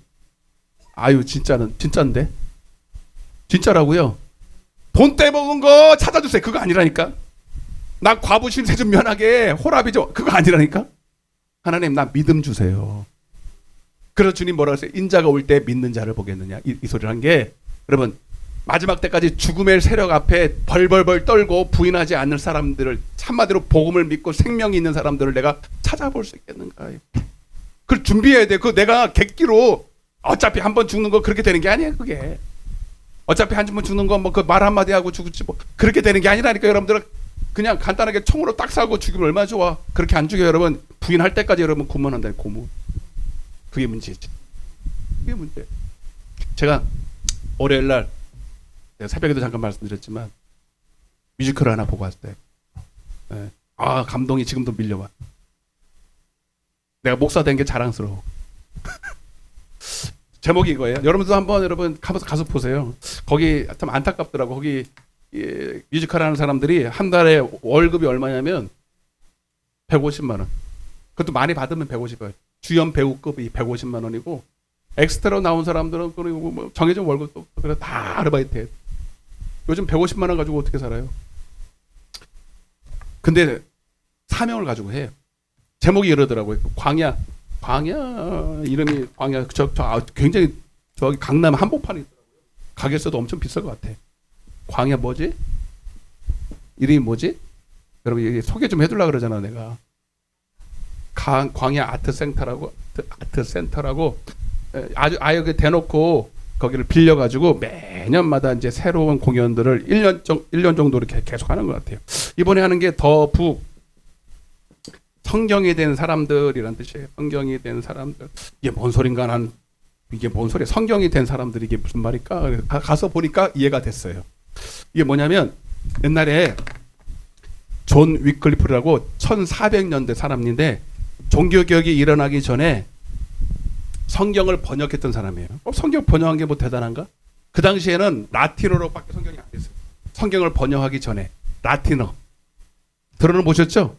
아유, 진짜인데? 진짜라고요? 돈 떼먹은 거 찾아주세요. 그거 아니라니까. 나 과부 신세 좀 면하게 호랍이죠. 그거 아니라니까. 하나님, 나 믿음 주세요. 그래서 주님 뭐라고 했어요? 인자가 올 때 믿는 자를 보겠느냐. 이 소리를 한 게, 여러분, 마지막 때까지 죽음의 세력 앞에 벌벌벌 떨고 부인하지 않는 사람들을, 한마디로 복음을 믿고 생명이 있는 사람들을 내가 찾아볼 수 있겠는가. 그걸 준비해야 돼. 그 내가 객기로 어차피 한 번 죽는 거 그렇게 되는 게 아니에요. 그게 어차피 한 번 죽는 거 뭐 그 말 한마디 하고 죽지 뭐 그렇게 되는 게 아니라니까. 여러분들은 그냥 간단하게 총으로 딱 쏴고 죽이면 얼마나 좋아. 그렇게 안 죽여요. 여러분, 부인할 때까지 여러분 고문한다. 고문. 그게 문제지. 그게 문제. 제가 월요일 날 새벽에도 잠깐 말씀드렸지만 뮤지컬 하나 보고 왔어요. 네. 아, 감동이 지금도 밀려와. 내가 목사 된 게 자랑스러워. 제목이 이거예요. 여러분도 한번 여러분 가서 보세요. 거기 참 안타깝더라고. 거기 뮤지컬 하는 사람들이 한 달에 월급이 얼마냐면 150만 원. 그것도 많이 받으면 150원. 주연 배우급이 150만 원이고 엑스트라 나온 사람들은 그리고 뭐 정해진 월급도 그래 다 아르바이트. 요즘 150만 원 가지고 어떻게 살아요? 근데 사명을 가지고 해요. 제목이 이러더라고요. 광야 이름이 광야. 굉장히 저기 강남 한복판에 있더라고요. 가게에서도 엄청 비쌀 것 같아. 광야 뭐지? 이름이 뭐지? 여러분 소개 좀 해주려고 그러잖아 내가. 광야 아트센터라고 아주 대놓고 거기를 빌려가지고 매년마다 이제 새로운 공연들을 1년 정도 이렇게 계속 하는 것 같아요. 이번에 하는 게 더 북 성경이 된 사람들이란 뜻이에요. 성경이 된 사람들. 이게 뭔 소린가 이게 뭔 소리야. 성경이 된 사람들이 이게 무슨 말일까? 가서 보니까 이해가 됐어요. 이게 뭐냐면 옛날에 존 위클리프라고 1400년대 사람인데 종교개혁이 일어나기 전에 성경을 번역했던 사람이에요. 성경 번역한 게 뭐 대단한가? 그 당시에는 라틴어로밖에 성경이 안 됐어요. 성경을 번역하기 전에 라틴어. 들어보셨죠?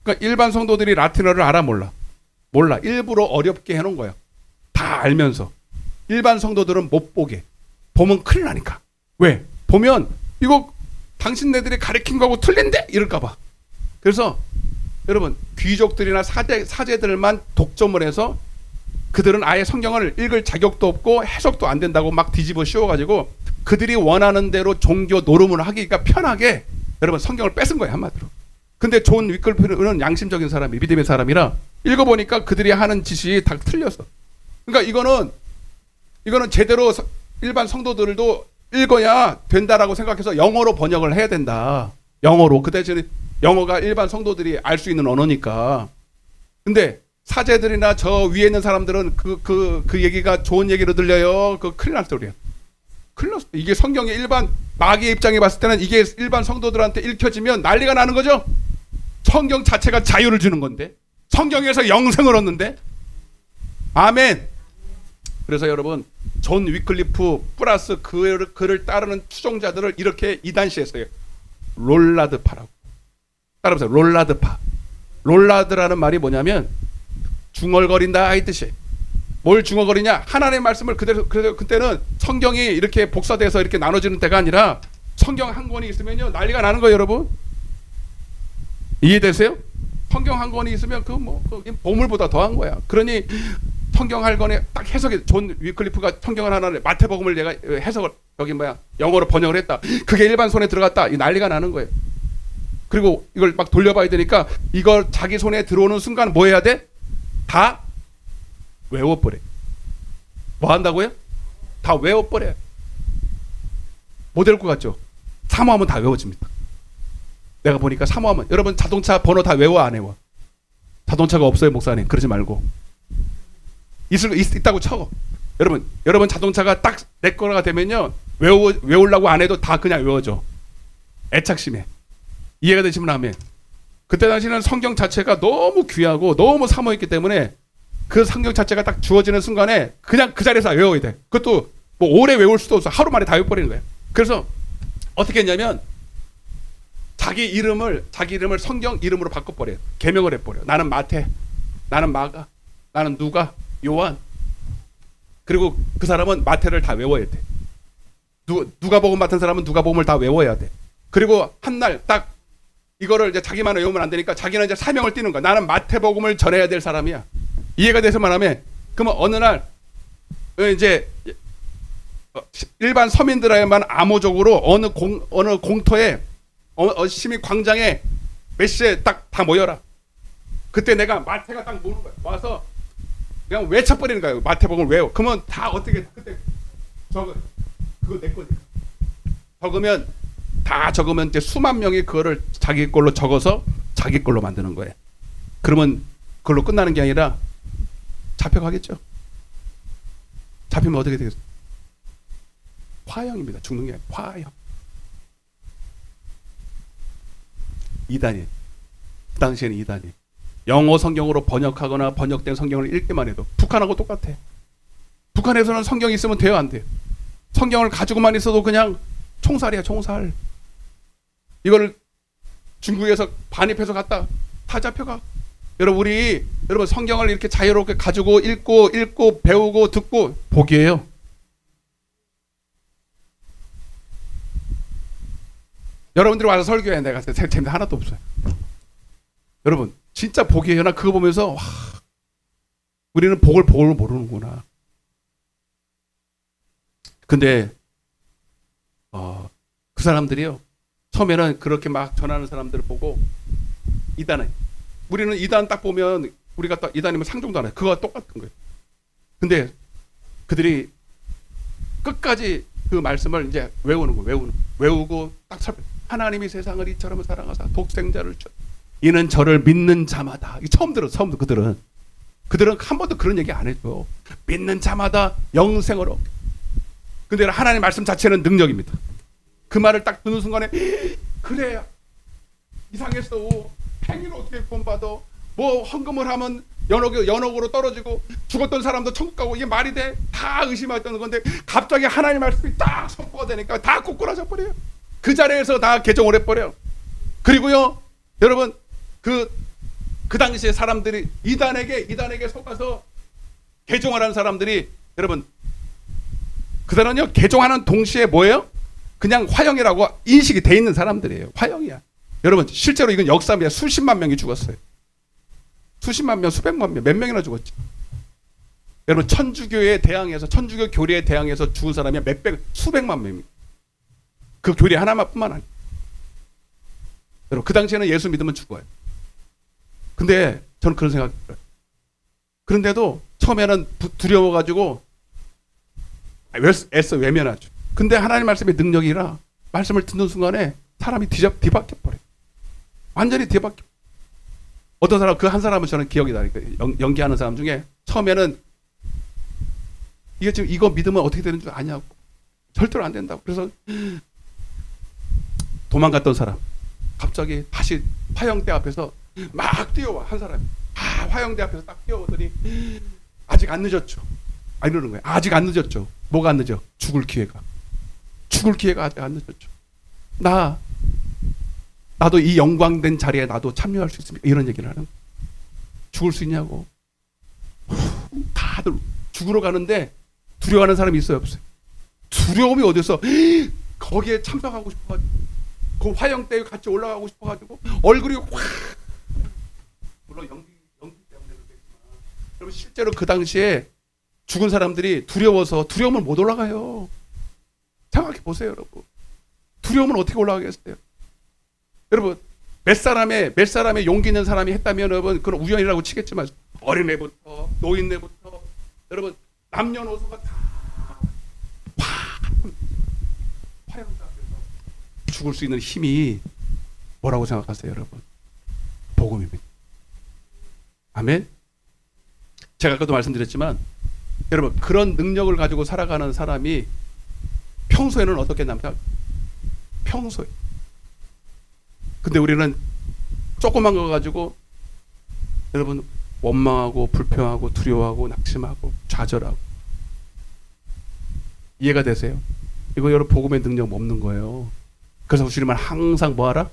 그러니까 일반 성도들이 라틴어를 알아 몰라. 일부러 어렵게 해놓은 거야. 다 알면서. 일반 성도들은 못 보게. 보면 큰일 나니까. 왜? 보면 이거 당신네들이 가르친 거하고 틀린데? 이럴까 봐. 그래서 여러분 귀족들이나 사제들만 독점을 해서 그들은 아예 성경을 읽을 자격도 없고 해석도 안 된다고 막 뒤집어 씌워가지고 그들이 원하는 대로 종교 노름을 하기가 편하게 여러분 성경을 뺏은 거예요, 한마디로. 근데 존 위클리프는 양심적인 사람이 믿음의 사람이라 읽어보니까 그들이 하는 짓이 다 틀렸어. 그러니까 이거는 제대로 일반 성도들도 읽어야 된다라고 생각해서 영어로 번역을 해야 된다. 영어로. 그 대신에 영어가 일반 성도들이 알 수 있는 언어니까. 근데 사제들이나 저 위에 있는 사람들은 그 얘기가 좋은 얘기로 들려요. 그 큰일 날 소리야. 큰일 났어. 이게 성경의 일반 마귀의 입장에 봤을 때는 이게 일반 성도들한테 읽혀지면 난리가 나는 거죠. 성경 자체가 자유를 주는 건데, 성경에서 영생을 얻는데. 아멘. 그래서 여러분, 존 위클리프 플러스 그를 따르는 추종자들을 이렇게 이단시했어요. 롤라드파라고. 따라보세요. 롤라드파. 롤라드라는 말이 뭐냐면 중얼거린다 이 뜻이에요. 뭘 중얼거리냐? 하나님의 말씀을 그대로. 그래서 그때는 성경이 이렇게 복사돼서 이렇게 나눠지는 때가 아니라 성경 한 권이 있으면요 난리가 나는 거예요, 여러분. 이해되세요? 성경 한 권이 있으면 그 보물보다 더한 거야. 그러니 성경 한 권에 딱 해석이, 존 위클리프가 성경을 하나를, 마태복음을 내가 해석을 영어로 번역을 했다. 그게 일반 손에 들어갔다. 이 난리가 나는 거예요. 그리고 이걸 막 돌려봐야 되니까 이걸 자기 손에 들어오는 순간 뭐 해야 돼? 다 외워버려. 뭐 한다고요? 다 외워버려요. 못 외울 것 같죠? 사모하면 다 외워집니다. 내가 보니까 사모하면, 여러분 자동차 번호 다 외워 안 외워? 자동차가 없어요, 목사님. 그러지 말고 있다고 쳐. 여러분 자동차가 딱 내 거가 되면요 외우려고 안 해도 다 그냥 외워져. 애착심에. 이해가 되시면 아멘. 그때 당시는 성경 자체가 너무 귀하고 너무 사모했기 때문에 그 성경 자체가 딱 주어지는 순간에 그냥 그 자리에서 외워야 돼. 그것도 뭐 오래 외울 수도 없어. 하루 만에 다 외워버리는 거예요. 그래서 어떻게 했냐면 자기 이름을 성경 이름으로 바꿔버려요. 개명을 해버려요. 나는 마태, 나는 마가, 나는 누가, 요한. 그리고 그 사람은 마태를 다 외워야 돼. 누가복음 맡은 사람은 누가복음을 다 외워야 돼. 그리고 한 날 딱 이거를 이제 자기만 외우면 안 되니까 자기는 이제 사명을 띠는 거야. 나는 마태복음을 전해야 될 사람이야. 이해가 돼서만 하면, 그러면 어느 날 이제 일반 서민들에만 암호적으로 어느 공터에 시민 광장에 몇 시에 딱 다 모여라. 그때 내가 마태가 딱 모는 거야. 와서 그냥 외쳐버리는 거예요. 마태복음을 외워. 그러면 다 어떻게 그때 그거 내 거지. 적으면 이제 수만 명이 그거를 자기 걸로 적어서 자기 걸로 만드는 거예요. 그러면 그걸로 끝나는 게 아니라 잡혀가겠죠. 잡히면 어떻게 되겠어요? 화형입니다. 죽는 게 아니라 화형. 이단이. 그 당시에는 이단이. 영어 성경으로 번역하거나 번역된 성경을 읽기만 해도 북한하고 똑같아. 북한에서는 성경이 있으면 돼요, 안 돼요? 성경을 가지고만 있어도 그냥 총살이야, 총살. 이걸 중국에서 반입해서 갔다 다 잡혀가. 여러분 성경을 이렇게 자유롭게 가지고 읽고 배우고 듣고 복이에요. 여러분들이 와서 설교해. 내가 재미 하나도 없어요. 여러분 진짜 복이에요. 나 그거 보면서 와, 우리는 복을 모르는구나. 근데 그 사람들이요 처음에는 그렇게 막 전하는 사람들을 보고 우리는 이단 딱 보면 우리가 딱 이단이면 상종도 안 해요. 그거와 똑같은 거예요. 근데 그들이 끝까지 그 말씀을 이제 외우고 딱 하나님이 세상을 이처럼 사랑하사 독생자를 주 이는 저를 믿는 자마다. 처음 들었어. 그들은 한 번도 그런 얘기 안 해줘. 믿는 자마다 영생을 얻게. 근데 하나님 말씀 자체는 능력입니다. 그 말을 딱 듣는 순간에 그래 이상했어. 행위로 어떻게 구원받아? 뭐 헌금을 하면 연옥으로 떨어지고 죽었던 사람도 천국 가고 이게 말이 돼? 다 의심했던 건데 갑자기 하나님 말씀이 딱 선포가 되니까 다 꼬꾸라져 버려요. 그 자리에서 다 개종을 해버려요. 그리고요 여러분 그 당시에 사람들이 이단에게 속아서 개종을 하는 사람들이 여러분 그들은요 개종하는 동시에 뭐예요? 그냥 화형이라고 인식이 돼 있는 사람들이에요. 화형이야. 여러분 실제로 이건 역사입니다. 수십만 명이 죽었어요. 수십만 명, 수백만 명, 몇 명이나 죽었지. 여러분 천주교 교리에 대항해서 죽은 사람이 수백만 명입니다. 그 교리 하나뿐만 아니에요. 여러분 그 당시에는 예수 믿으면 죽어요. 근데 저는 그런 생각이 들어요. 그런데도 처음에는 두려워가지고 애써 외면하죠. 근데 하나님 말씀의 능력이라 말씀을 듣는 순간에 사람이 뒤바뀌어 버려요. 완전히 뒤바뀌어. 어떤 사람, 그 한 사람은 저는 기억이 나요. 연기하는 사람 중에 처음에는 이게 지금 이거 믿으면 어떻게 되는 줄 아냐고. 절대로 안 된다고. 그래서 도망갔던 사람 갑자기 다시 화영대 앞에서 막 뛰어와. 한 사람이 화영대 앞에서 딱 뛰어오더니 아직 안 늦었죠. 이러는 거예요. 아직 안 늦었죠. 뭐가 안 늦어? 죽을 기회가 아직 안 늦었죠. 나도 이 영광된 자리에 나도 참여할 수 있습니까? 이런 얘기를 하는 거예요. 죽을 수 있냐고. 다들 죽으러 가는데 두려워하는 사람이 있어요, 없어요? 두려움이 어디서 거기에 참석하고 싶어가지고 그 화영대에 같이 올라가고 싶어가지고 얼굴이 확, 물론 연기 때문에 그렇겠지만 여러분 실제로 그 당시에 죽은 사람들이 두려움을 못 올라가요. 생각해 보세요, 여러분. 두려움은 어떻게 올라가겠어요? 여러분 몇 사람의 용기 있는 사람이 했다면 여러분 그건 우연이라고 치겠지만 어린애부터 노인네부터 여러분 남녀노소가 다 화영대 앞에서 죽을 수 있는 힘이 뭐라고 생각하세요, 여러분? 복음입니다. 아멘. 제가 아까도 말씀드렸지만 여러분 그런 능력을 가지고 살아가는 사람이 평소에는 어떻겠냐면 평소에 근데 우리는 조그만 거 가지고 여러분 원망하고 불평하고 두려워하고 낙심하고 좌절하고 이해가 되세요? 이거 여러분 복음의 능력 없는 거예요. 그래서 주님은 항상 뭐하라?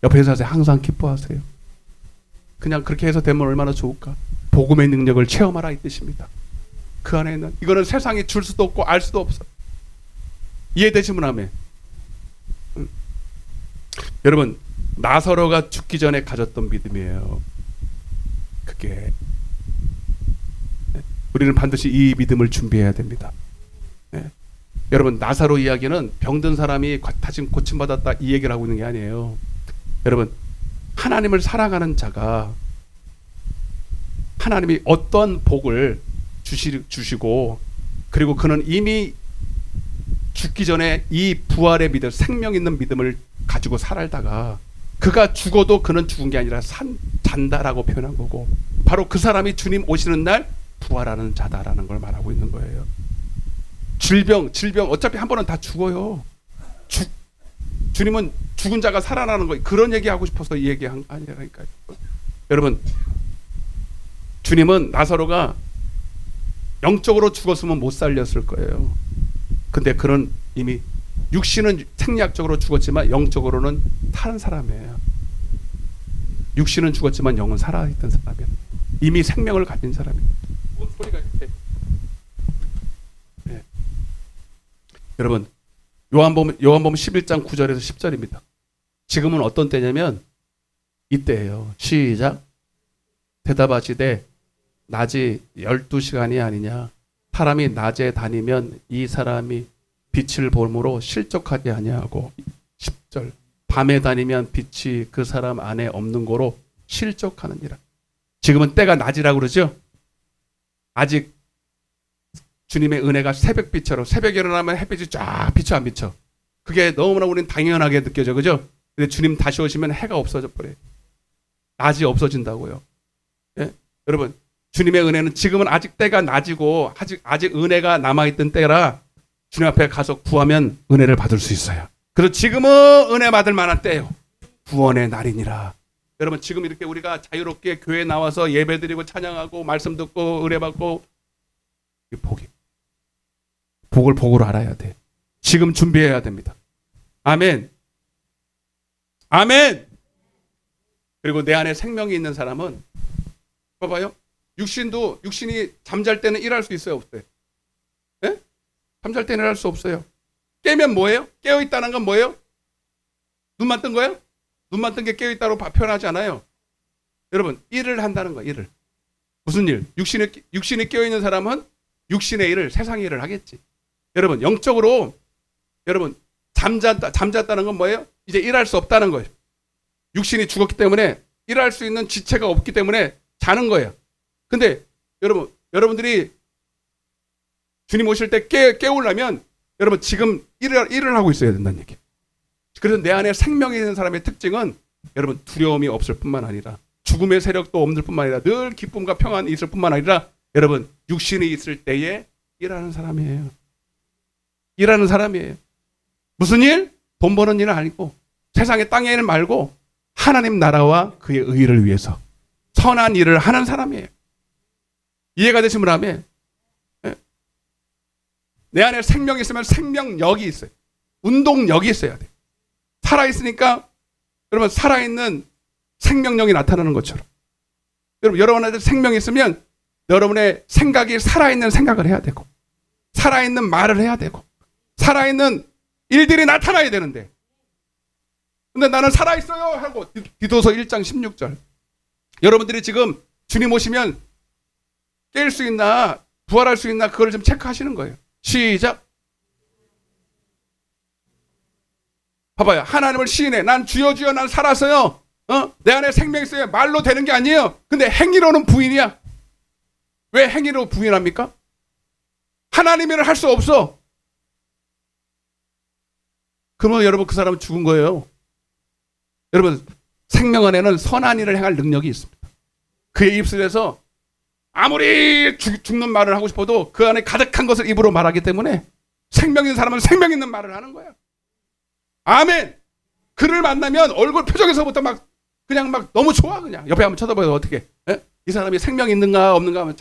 옆에 있는 사람이 항상 기뻐하세요. 그냥 그렇게 해서 되면 얼마나 좋을까? 복음의 능력을 체험하라 이 뜻입니다. 그 안에 있는 이거는 세상이 줄 수도 없고 알 수도 없어. 이해되시면 아멘. 여러분 나사로가 죽기 전에 가졌던 믿음이에요. 그게 우리는 반드시 이 믿음을 준비해야 됩니다. 네. 여러분 나사로 이야기는 병든 사람이 다시 고침받았다 이 얘기를 하고 있는 게 아니에요. 여러분 하나님을 사랑하는 자가 하나님이 어떤 복을 주시고 그리고 그는 이미 죽기 전에 이 부활의 믿음, 생명 있는 믿음을 가지고 살다가 그가 죽어도 그는 죽은 게 아니라 잔다라고 표현한 거고 바로 그 사람이 주님 오시는 날 부활하는 자다라는 걸 말하고 있는 거예요. 질병 어차피 한 번은 다 죽어요. 주님은 죽은 자가 살아나는 거 그런 얘기하고 싶어서 이 얘기한 거 아니라니까요. 여러분 주님은 나사로가 영적으로 죽었으면 못 살렸을 거예요. 근데 그는 이미 육신은 생리학적으로 죽었지만 영적으로는 살은 사람이에요. 육신은 죽었지만 영은 살아있던 사람이에요. 이미 생명을 가진 사람이에요. 뭔 소리가 이렇게. 네. 여러분 요한복음 11장 9절에서 10절입니다. 지금은 어떤 때냐면 이때예요. 시작. 대답하시되 낮이 12시간이 아니냐. 사람이 낮에 다니면 이 사람이 빛을 보므로 실족하지 아니하고 10절 밤에 다니면 빛이 그 사람 안에 없는 거로 실족하느니라. 지금은 때가 낮이라고 그러죠. 아직 주님의 은혜가 새벽빛처럼 새벽에 일어나면 햇빛이 쫙 비쳐 안 비쳐. 그게 너무나 우리는 당연하게 느껴져. 그죠? 근데 주님 다시 오시면 해가 없어져 버려요. 낮이 없어진다고요. 예? 여러분 주님의 은혜는 지금은 아직 때가 낮이고 아직 은혜가 남아있던 때라 주님 앞에 가서 구하면 은혜를 받을 수 있어요. 그래서 지금은 은혜 받을 만한 때예요. 구원의 날이니라. 여러분 지금 이렇게 우리가 자유롭게 교회에 나와서 예배드리고 찬양하고 말씀 듣고 은혜 받고 이 복을 복으로 알아야 돼. 지금 준비해야 됩니다. 아멘. 아멘. 그리고 내 안에 생명이 있는 사람은 봐봐요. 육신이 잠잘 때는 일할 수 있어요, 없어요? 예? 잠잘 때는 일할 수 없어요. 깨면 뭐예요? 깨어 있다는 건 뭐예요? 눈만 뜬 거예요? 눈만 뜬 게 깨어 있다고 표현하지 않아요. 여러분, 일을 한다는 거예요, 일을. 무슨 일? 육신이 깨어 있는 사람은 육신의 일을, 세상의 일을 하겠지. 여러분, 영적으로 여러분 잠잤다는 건 뭐예요? 이제 일할 수 없다는 거예요. 육신이 죽었기 때문에 일할 수 있는 지체가 없기 때문에 자는 거예요. 근데 여러분들이 주님 오실 때 깨우려면 여러분 지금 일을 하고 있어야 된다는 얘기예요. 그래서 내 안에 생명이 있는 사람의 특징은 여러분 두려움이 없을 뿐만 아니라 죽음의 세력도 없을 뿐만 아니라 늘 기쁨과 평안이 있을 뿐만 아니라 여러분 육신이 있을 때에 일하는 사람이에요. 일하는 사람이에요. 무슨 일? 돈 버는 일은 아니고 세상의 땅의 일 말고 하나님 나라와 그의 의를 위해서 선한 일을 하는 사람이에요. 이해가 되시면 하면 내 안에 생명이 있으면 생명력이 있어요. 운동력이 있어야 돼. 살아있으니까 여러분 살아있는 생명력이 나타나는 것처럼 여러분 여러분한테 생명이 있으면 여러분의 생각이 살아있는 생각을 해야 되고 살아있는 말을 해야 되고 살아있는 일들이 나타나야 되는데 근데 나는 살아있어요 하고 디도서 1장 16절 여러분들이 지금 주님 오시면 깰 수 있나 부활할 수 있나 그걸 좀 체크하시는 거예요. 시작. 봐봐요. 하나님을 시인해. 난 주여 주여 난 살았어요. 내 안에 생명이 있어요. 말로 되는 게 아니에요. 근데 행위로는 부인이야. 왜 행위로 부인합니까? 하나님이라 할 수 없어. 그러면 여러분 그 사람은 죽은 거예요. 여러분 생명 안에는 선한 일을 행할 능력이 있습니다. 그의 입술에서 아무리 죽는 말을 하고 싶어도 그 안에 가득한 것을 입으로 말하기 때문에 생명 있는 사람은 생명 있는 말을 하는 거야. 아멘. 그를 만나면 얼굴 표정에서부터 막 그냥 막 너무 좋아. 그냥 옆에 한번 쳐다봐요. 어떻게 이 사람이 생명 있는가 없는가 하면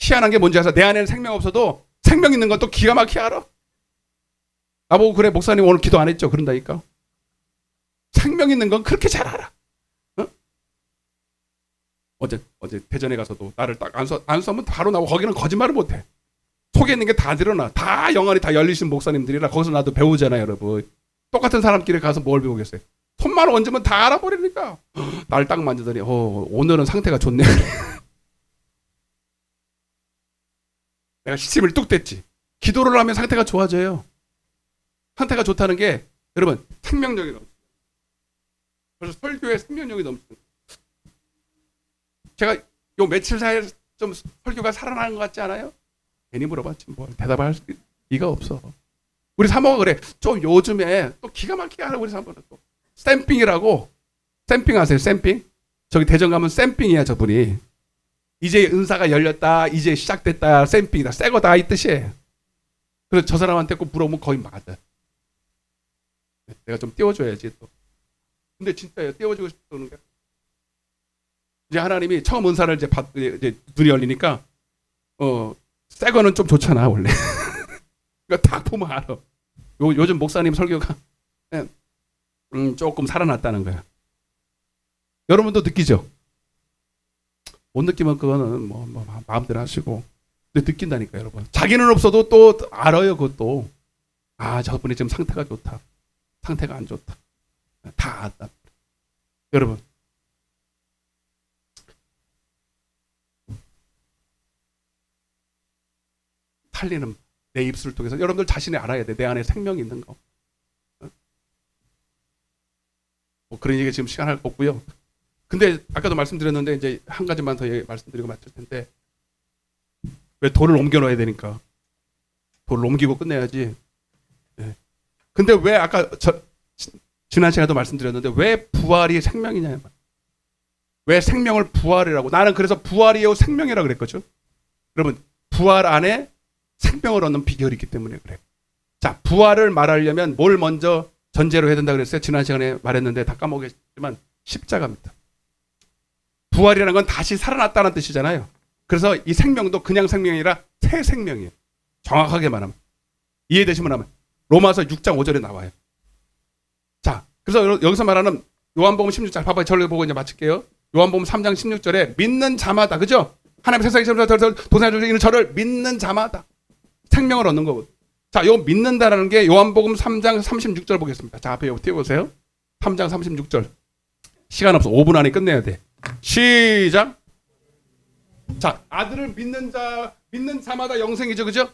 희한한 게 뭔지 알아서 내 안에는 생명 없어도 생명 있는 건 또 기가 막히게 알아. 나보고 그래 목사님 오늘 기도 안 했죠? 그런다니까. 생명 있는 건 그렇게 잘 알아. 어제 대전에 가서도 나를 딱 안수하면 바로 나오고 거기는 거짓말을 못해. 속에 있는 게 다 드러나. 다 영안이 다 열리신 목사님들이라 거기서 나도 배우잖아요, 여러분. 똑같은 사람끼리 가서 뭘 배우겠어요. 손만 얹으면 다 알아버리니까. 날 딱 만지더니 오늘은 상태가 좋네. 내가 시침을 뚝 뗐지. 기도를 하면 상태가 좋아져요. 상태가 좋다는 게 여러분 생명력이 넘쳐요. 그래서 설교에 생명력이 넘쳐요. 제가 요 며칠 사이에 좀 설교가 살아나는 것 같지 않아요? 괜히 물어봤지 뭐 대답할 리가 없어. 우리 사모가 그래. 좀 요즘에 또 기가 막히게 하는 우리 사모는 또 샘핑이라고. 샘핑 아세요? 샘핑? 저기 대전 가면 샘핑이야 저분이. 이제 은사가 열렸다. 이제 시작됐다. 샘핑이다. 새 거다 이 뜻이에요. 그래서 저 사람한테 꼭 물어보면 거의 맞아. 내가 좀 띄워줘야지 또. 근데 진짜요. 띄워주고 싶다는 게. 이제 하나님이 처음 은사를 이제 눈이 열리니까 새 거는 좀 좋잖아 원래. 그러니까 딱 보면 알아. 요즘 목사님 설교가 조금 살아났다는 거야. 여러분도 느끼죠? 못 느끼면 그거는 뭐 마음대로 하시고. 근데 느낀다니까 여러분. 자기는 없어도 또 알아요 그것도. 아 저분이 지금 상태가 좋다. 상태가 안 좋다. 다 안다. 여러분. 살리는 내 입술을 통해서 여러분들 자신이 알아야 돼. 내 안에 생명이 있는 거. 뭐 그런 얘기 지금 시간 할 거 없고요. 근데 아까도 말씀드렸는데 이제 한 가지만 더 말씀드리고 마칠 텐데 왜 돌을 옮겨 놔야 되니까 돌을 옮기고 끝내야지. 네. 근데 왜 아까 지난 시간에도 말씀드렸는데 왜 부활이 생명이냐? 왜 생명을 부활이라고? 나는 그래서 부활이요 생명이라 그랬거죠. 여러분 부활 안에 생명을 얻는 비결이 있기 때문에 그래. 자, 부활을 말하려면 뭘 먼저 전제로 해야 된다 그랬어요? 지난 시간에 말했는데 다 까먹었지만 십자가입니다. 부활이라는 건 다시 살아났다는 뜻이잖아요. 그래서 이 생명도 그냥 생명이 아니라 새 생명이에요. 정확하게 말하면. 이해되시면 하면. 로마서 6장 5절에 나와요. 자, 그래서 여기서 말하는 요한복음 16장 봐봐요. 저를 보고 이제 마칠게요. 요한복음 3장 16절에 믿는 자마다 그죠? 하나님 세상에 도산해 주시는 저를 믿는 자마다 생명을 얻는 거거든요. 자, 요 믿는다라는 게 요한복음 3장 36절 보겠습니다. 자, 앞에 띄워보세요. 3장 36절. 시간 없어. 5분 안에 끝내야 돼. 시작. 자, 아들을 믿는 자마다 영생이죠. 그죠?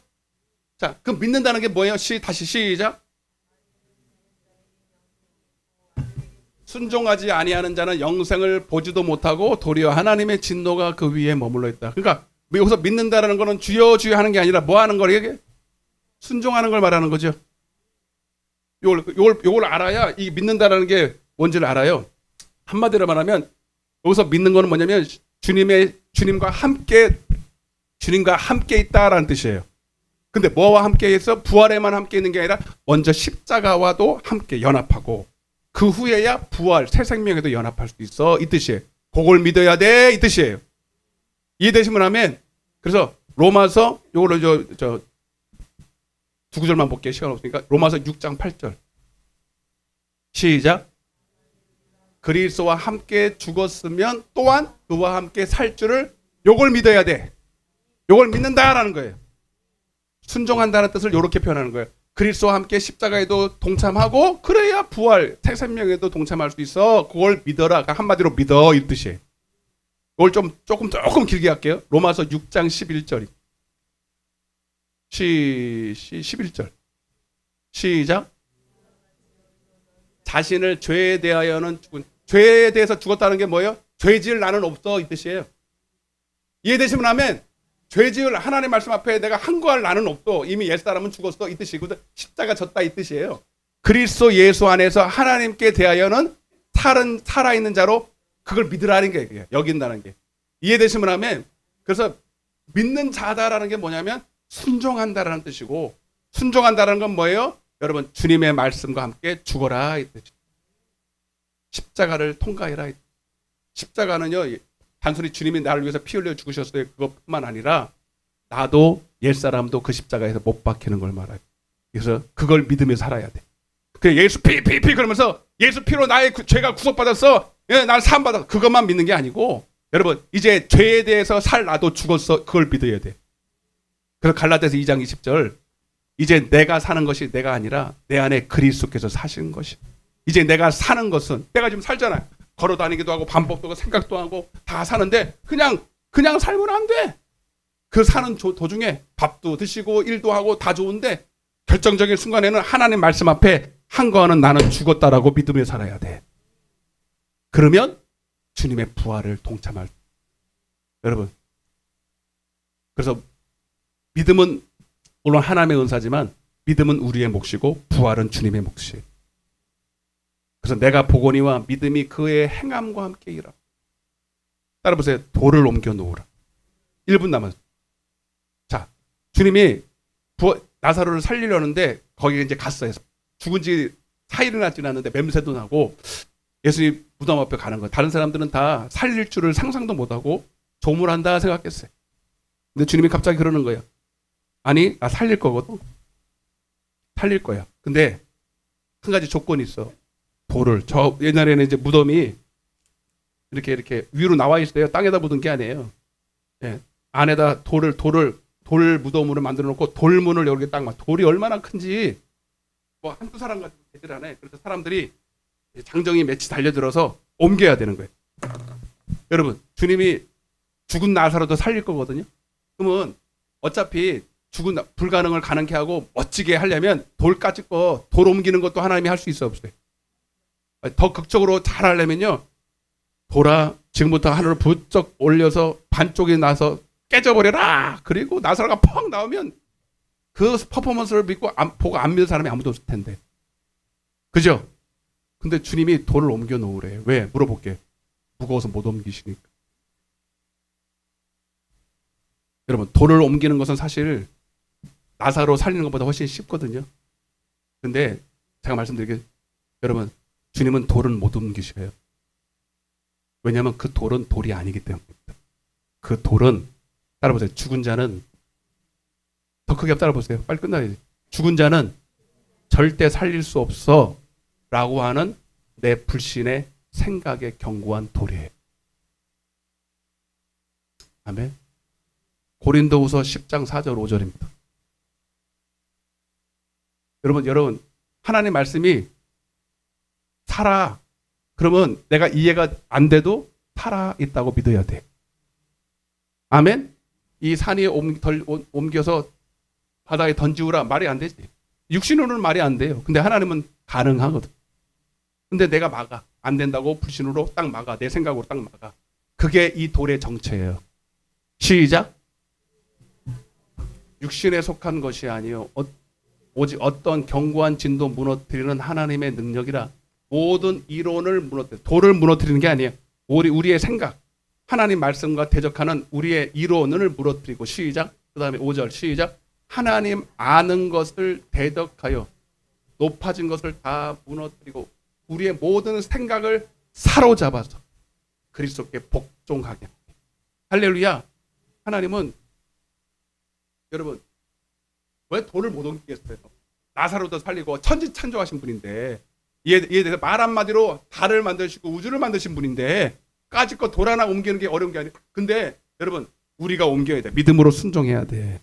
자, 그럼 믿는다는 게 뭐예요? 다시 시작. 순종하지 아니하는 자는 영생을 보지도 못하고 도리어 하나님의 진노가 그 위에 머물러 있다. 그러니까 여기서 믿는다라는 거는 주여 주여 하는 게 아니라 뭐 하는 거예요? 이게 순종하는 걸 말하는 거죠. 요걸 알아야 이 믿는다라는 게 뭔지를 알아요. 한마디로 말하면 여기서 믿는 거는 뭐냐면 주님과 함께 있다라는 뜻이에요. 근데 뭐와 함께 있어? 부활에만 함께 있는 게 아니라 먼저 십자가와도 함께 연합하고 그 후에야 부활, 새 생명에도 연합할 수 있어. 이 뜻이에요. 그걸 믿어야 돼. 이 뜻이에요. 이해되시면 하면. 그래서 로마서 요거를 두 구절만 볼게요. 시간 없으니까. 로마서 6장 8절. 시작. 그리스도와 함께 죽었으면 또한 그와 함께 살 줄을 요걸 믿어야 돼. 요걸 믿는다라는 거예요. 순종한다는 뜻을 이렇게 표현하는 거예요. 그리스도와 함께 십자가에도 동참하고 그래야 부활, 새 생명에도 동참할 수 있어. 그걸 믿어라. 한마디로 믿어 이 뜻이에요. 이걸 조금 길게 할게요. 로마서 6장 11절. 11절. 시작. 자신을 죄에 대해서 죽었다는 게 뭐예요? 죄 지을 나는 없어 이 뜻이에요. 이해되시면 하면 죄 지을 하나님 말씀 앞에 내가 항거할 나는 없어. 이미 옛사람은 죽었어 이 뜻이거든. 십자가 졌다 이 뜻이에요. 그리스도 예수 안에서 하나님께 대하여는 살아있는 자로 그걸 믿으라는 게 여긴다는 게. 이해되시면 하면 그래서 믿는 자다라는 게 뭐냐면 순종한다라는 뜻이고 순종한다라는 건 뭐예요? 여러분 주님의 말씀과 함께 죽어라 이 뜻이에요. 십자가를 통과해라. 십자가는요 단순히 주님이 나를 위해서 피 흘려 죽으셨어요. 그것뿐만 아니라 나도 옛사람도 그 십자가에서 못 박히는 걸 말해요. 그래서 그걸 믿으며 살아야 돼. 그래 예수 피 그러면서 예수 피로 나의 죄가 구속받았어. 난 사함받았어. 그것만 믿는 게 아니고 여러분 이제 죄에 대해서 나도 죽었어. 그걸 믿어야 돼. 그래서 갈라디아서 2장 20절 이제 내가 사는 것이 내가 아니라 내 안에 그리스도께서 사시는 것이. 이제 내가 사는 것은 내가 지금 살잖아요. 걸어 다니기도 하고 반복도 하고 생각도 하고 다 사는데 그냥 살면 안 돼. 그 사는 도중에 밥도 드시고 일도 하고 다 좋은데 결정적인 순간에는 하나님 말씀 앞에 항거하는 나는 죽었다라고 믿으며 살아야 돼. 그러면 주님의 부활을 동참할. 여러분 그래서 믿음은 물론 하나님의 은사지만 믿음은 우리의 몫이고 부활은 주님의 몫이에요. 그래서 내가 보거니와 믿음이 그의 행함과 함께 일하. 따라보세요. 돌을 옮겨 놓으라. 1분 남았어요. 자, 주님이 나사로를 살리려는데 거기에 이제 갔어요. 죽은 지 4일이나 지났는데 맴새도 나고 예수님 무덤 앞에 가는 거예요. 다른 사람들은 다 살릴 줄을 상상도 못하고 조물한다 생각했어요. 근데 주님이 갑자기 그러는 거예요. 아니, 나 살릴 거거든. 살릴 거야. 근데 한 가지 조건이 있어. 옛날에는 이제 무덤이 이렇게 위로 나와 있어요. 땅에다 묻은 게 아니에요. 예. 안에다 돌 무덤으로 만들어 놓고 돌문을 여기 딱 돌이 얼마나 큰지 뭐 한두 사람 같은 애들 안에. 그래서 사람들이 장정이 맺이 달려들어서 옮겨야 되는 거예요. 여러분, 주님이 죽은 나사로도 살릴 거거든요. 그러면 어차피 죽은 불가능을 가능케 하고 멋지게 하려면 돌 옮기는 것도 하나님이 할 수 있어 없어요? 더 극적으로 잘 하려면요. 지금부터 하늘을 부쩍 올려서 반쪽이 나서 깨져버려라. 그리고 나사로가 펑 나오면 그 퍼포먼스를 보고 안 믿을 사람이 아무도 없을 텐데. 그죠? 근데 주님이 돌을 옮겨 놓으래요. 왜? 물어볼게요. 무거워서 못 옮기시니까. 여러분, 돌을 옮기는 것은 사실 나사로 살리는 것보다 훨씬 쉽거든요. 근데 제가 말씀드리게 여러분, 주님은 돌은 못 옮기셔요. 왜냐하면 그 돌은 돌이 아니기 때문입니다. 그 돌은 따라보세요. 죽은 자는 더 크게 따라보세요. 빨리 끝나야지. 죽은 자는 절대 살릴 수 없어 라고 하는 내 불신의 생각에 견고한 돌이에요. 아멘. 고린도후서 10장 4절 5절입니다. 여러분 하나님 말씀이 살아. 그러면 내가 이해가 안 돼도 살아 있다고 믿어야 돼. 아멘. 이 산이 옮겨서 바다에 던지우라 말이 안 되지. 육신으로는 말이 안 돼요. 근데 하나님은 가능하거든. 근데 내가 막아. 안 된다고 불신으로 딱 막아. 내 생각으로 딱 막아. 그게 이 돌의 정체예요. 시작. 육신에 속한 것이 아니요 오직 어떤 견고한 진도 무너뜨리는 하나님의 능력이라. 모든 이론을 돌을 무너뜨리는 게 아니에요. 우리의 생각, 하나님 말씀과 대적하는 우리의 이론을 무너뜨리고 시작. 그 다음에 5절 시작. 하나님 아는 것을 대적하여 높아진 것을 다 무너뜨리고 우리의 모든 생각을 사로잡아서 그리스도께 복종하게. 할렐루야. 하나님은 여러분 왜 돈을 못 옮기겠어요? 나사로도 살리고 천지창조하신 분인데 이에 대해서 말 한마디로 달을 만드시고 우주를 만드신 분인데 까짓거 돌 하나 옮기는 게 어려운 게 아니에요. 근데 여러분 우리가 옮겨야 돼. 믿음으로 순종해야 돼.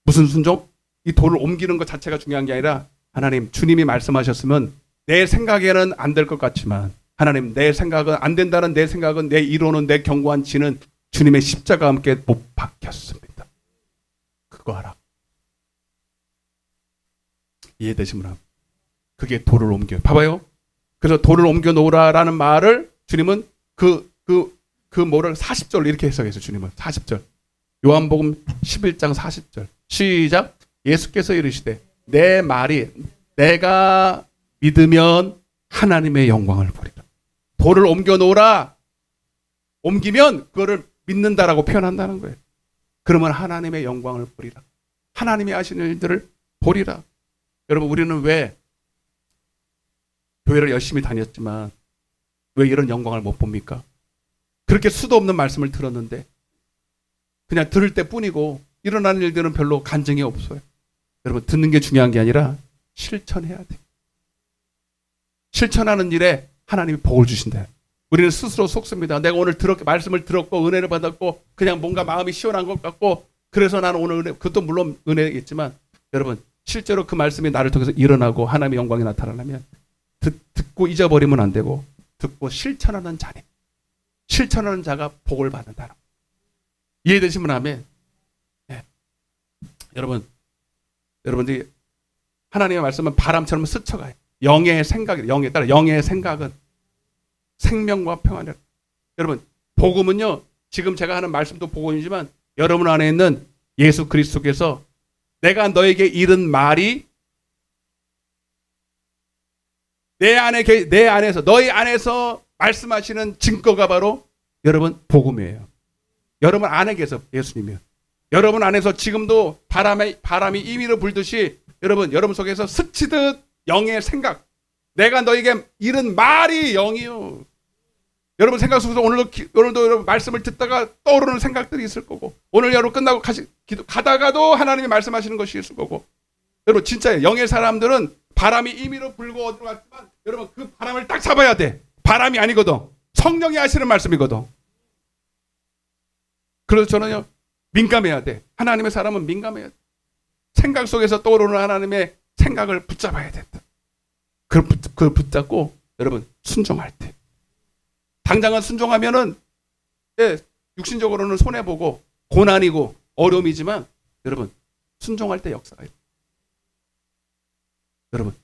무슨 순종? 이 돌을 옮기는 것 자체가 중요한 게 아니라 하나님 주님이 말씀하셨으면 내 생각에는 안 될 것 같지만 하나님 내 생각은 안 된다는 내 생각은 내 이론은 내 견고한 지는 주님의 십자가와 함께 못 박혔습니다. 그거 알아. 이해되시면 그게 돌을 옮겨요. 봐봐요. 그래서 돌을 옮겨 놓으라라는 말을 주님은 그 뭐를 40절 이렇게 해석해서 주님은 40절. 요한복음 11장 40절. 시작. 예수께서 이르시되 내 말이 내가 믿으면 하나님의 영광을 보리라. 돌을 옮겨 놓으라. 옮기면 그거를 믿는다라고 표현한다는 거예요. 그러면 하나님의 영광을 보리라. 하나님이 하시는 일들을 보리라. 여러분 우리는 왜 교회를 열심히 다녔지만 왜 이런 영광을 못 봅니까? 그렇게 수도 없는 말씀을 들었는데 그냥 들을 때뿐이고 일어나는 일들은 별로 간증이 없어요. 여러분 듣는 게 중요한 게 아니라 실천해야 돼. 실천하는 일에 하나님이 복을 주신다. 우리는 스스로 속습니다. 내가 오늘 말씀을 들었고 은혜를 받았고 그냥 뭔가 마음이 시원한 것 같고 그래서 나는 오늘 은혜, 그것도 물론 은혜겠지만 여러분 실제로 그 말씀이 나를 통해서 일어나고 하나님의 영광이 나타나려면 듣고 잊어버리면 안 되고 듣고 실천하는 자네. 실천하는 자가 복을 받는다. 이해되시면 아멘. 네. 여러분들이 하나님의 말씀은 바람처럼 스쳐가요. 영의 생각은 생명과 평안을. 여러분 복음은요. 지금 제가 하는 말씀도 복음이지만 여러분 안에 있는 예수 그리스도께서 내가 너에게 이른 말이 내 안에서 너희 안에서 말씀하시는 증거가 바로 여러분 복음이에요. 여러분 안에 계서 예수님이요. 여러분 안에서 지금도 바람이 임의로 불듯이 여러분 속에서 스치듯 영의 생각. 내가 너에게 이른 말이 영이요. 여러분 생각 속에서 오늘도 여러분 말씀을 듣다가 떠오르는 생각들이 있을 거고 오늘 여러분 끝나고 가다가도 하나님이 말씀하시는 것이 있을 거고 여러분 진짜 영의 사람들은 바람이 임의로 불고 어디로 갔지만 여러분 그 바람을 딱 잡아야 돼. 바람이 아니거든. 성령이 하시는 말씀이거든. 그래서 저는요 민감해야 돼. 하나님의 사람은 민감해야 돼. 생각 속에서 떠오르는 하나님의 생각을 붙잡아야 된다. 그걸 붙잡고 여러분 순종할 때 당장은 순종하면은 육신적으로는 손해보고 고난이고 어려움이지만 여러분 순종할 때 역사가 있어요. 여러분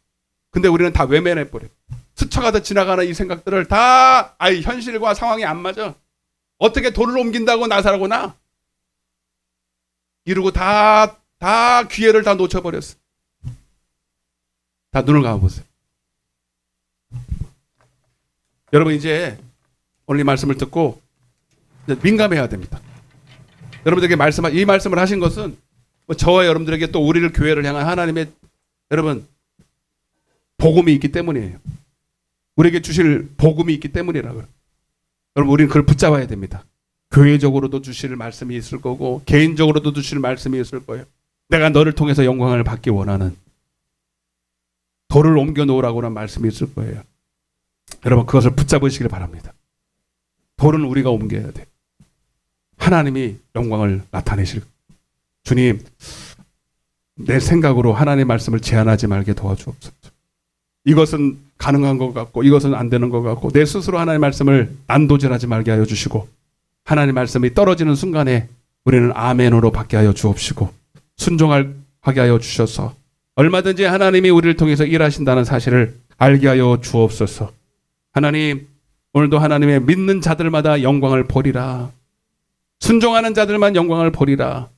근데 우리는 다 외면해버려요. 스쳐가듯 지나가는 이 생각들을 다 현실과 상황이 안 맞아. 어떻게 돌을 옮긴다고 나사라고 나? 이러고 다 기회를 다 놓쳐버렸어. 다 눈을 감아보세요. 여러분 이제 오늘 이 말씀을 듣고 이제 민감해야 됩니다. 여러분들에게 이 말씀을 하신 것은 저와 여러분들에게 또 우리를 교회를 향한 하나님의 여러분 복음이 있기 때문이에요. 우리에게 주실 복음이 있기 때문이라고요. 여러분 우리는 그걸 붙잡아야 됩니다. 교회적으로도 주실 말씀이 있을 거고 개인적으로도 주실 말씀이 있을 거예요. 내가 너를 통해서 영광을 받기 원하는 돌을 옮겨 놓으라고 하는 말씀이 있을 거예요. 여러분 그것을 붙잡으시길 바랍니다. 돌은 우리가 옮겨야 돼. 하나님이 영광을 나타내실 주님 내 생각으로 하나님의 말씀을 제한하지 말게 도와주옵소서. 이것은 가능한 것 같고 이것은 안 되는 것 같고 내 스스로 하나님의 말씀을 난도질하지 말게 하여 주시고 하나님의 말씀이 떨어지는 순간에 우리는 아멘으로 받게 하여 주옵시고 순종하게 하여 주셔서 얼마든지 하나님이 우리를 통해서 일하신다는 사실을 알게 하여 주옵소서. 하나님 오늘도 하나님의 믿는 자들마다 영광을 보리라. 순종하는 자들만 영광을 보리라.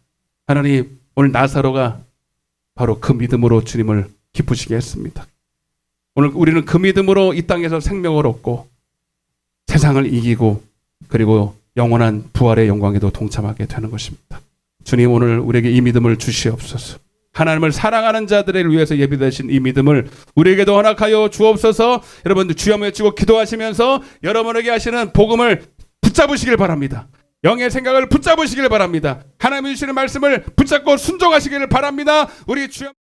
하나님 오늘 나사로가 바로 그 믿음으로 주님을 기쁘시게 했습니다. 오늘 우리는 그 믿음으로 이 땅에서 생명을 얻고 세상을 이기고 그리고 영원한 부활의 영광에도 동참하게 되는 것입니다. 주님, 오늘 우리에게 이 믿음을 주시옵소서. 하나님을 사랑하는 자들을 위해서 예비되신 이 믿음을 우리에게도 허락하여 주옵소서. 여러분들 주여 외치고 기도하시면서 여러분에게 하시는 복음을 붙잡으시길 바랍니다. 영의 생각을 붙잡으시길 바랍니다. 하나님이 주시는 말씀을 붙잡고 순종하시기를 바랍니다. 우리 주여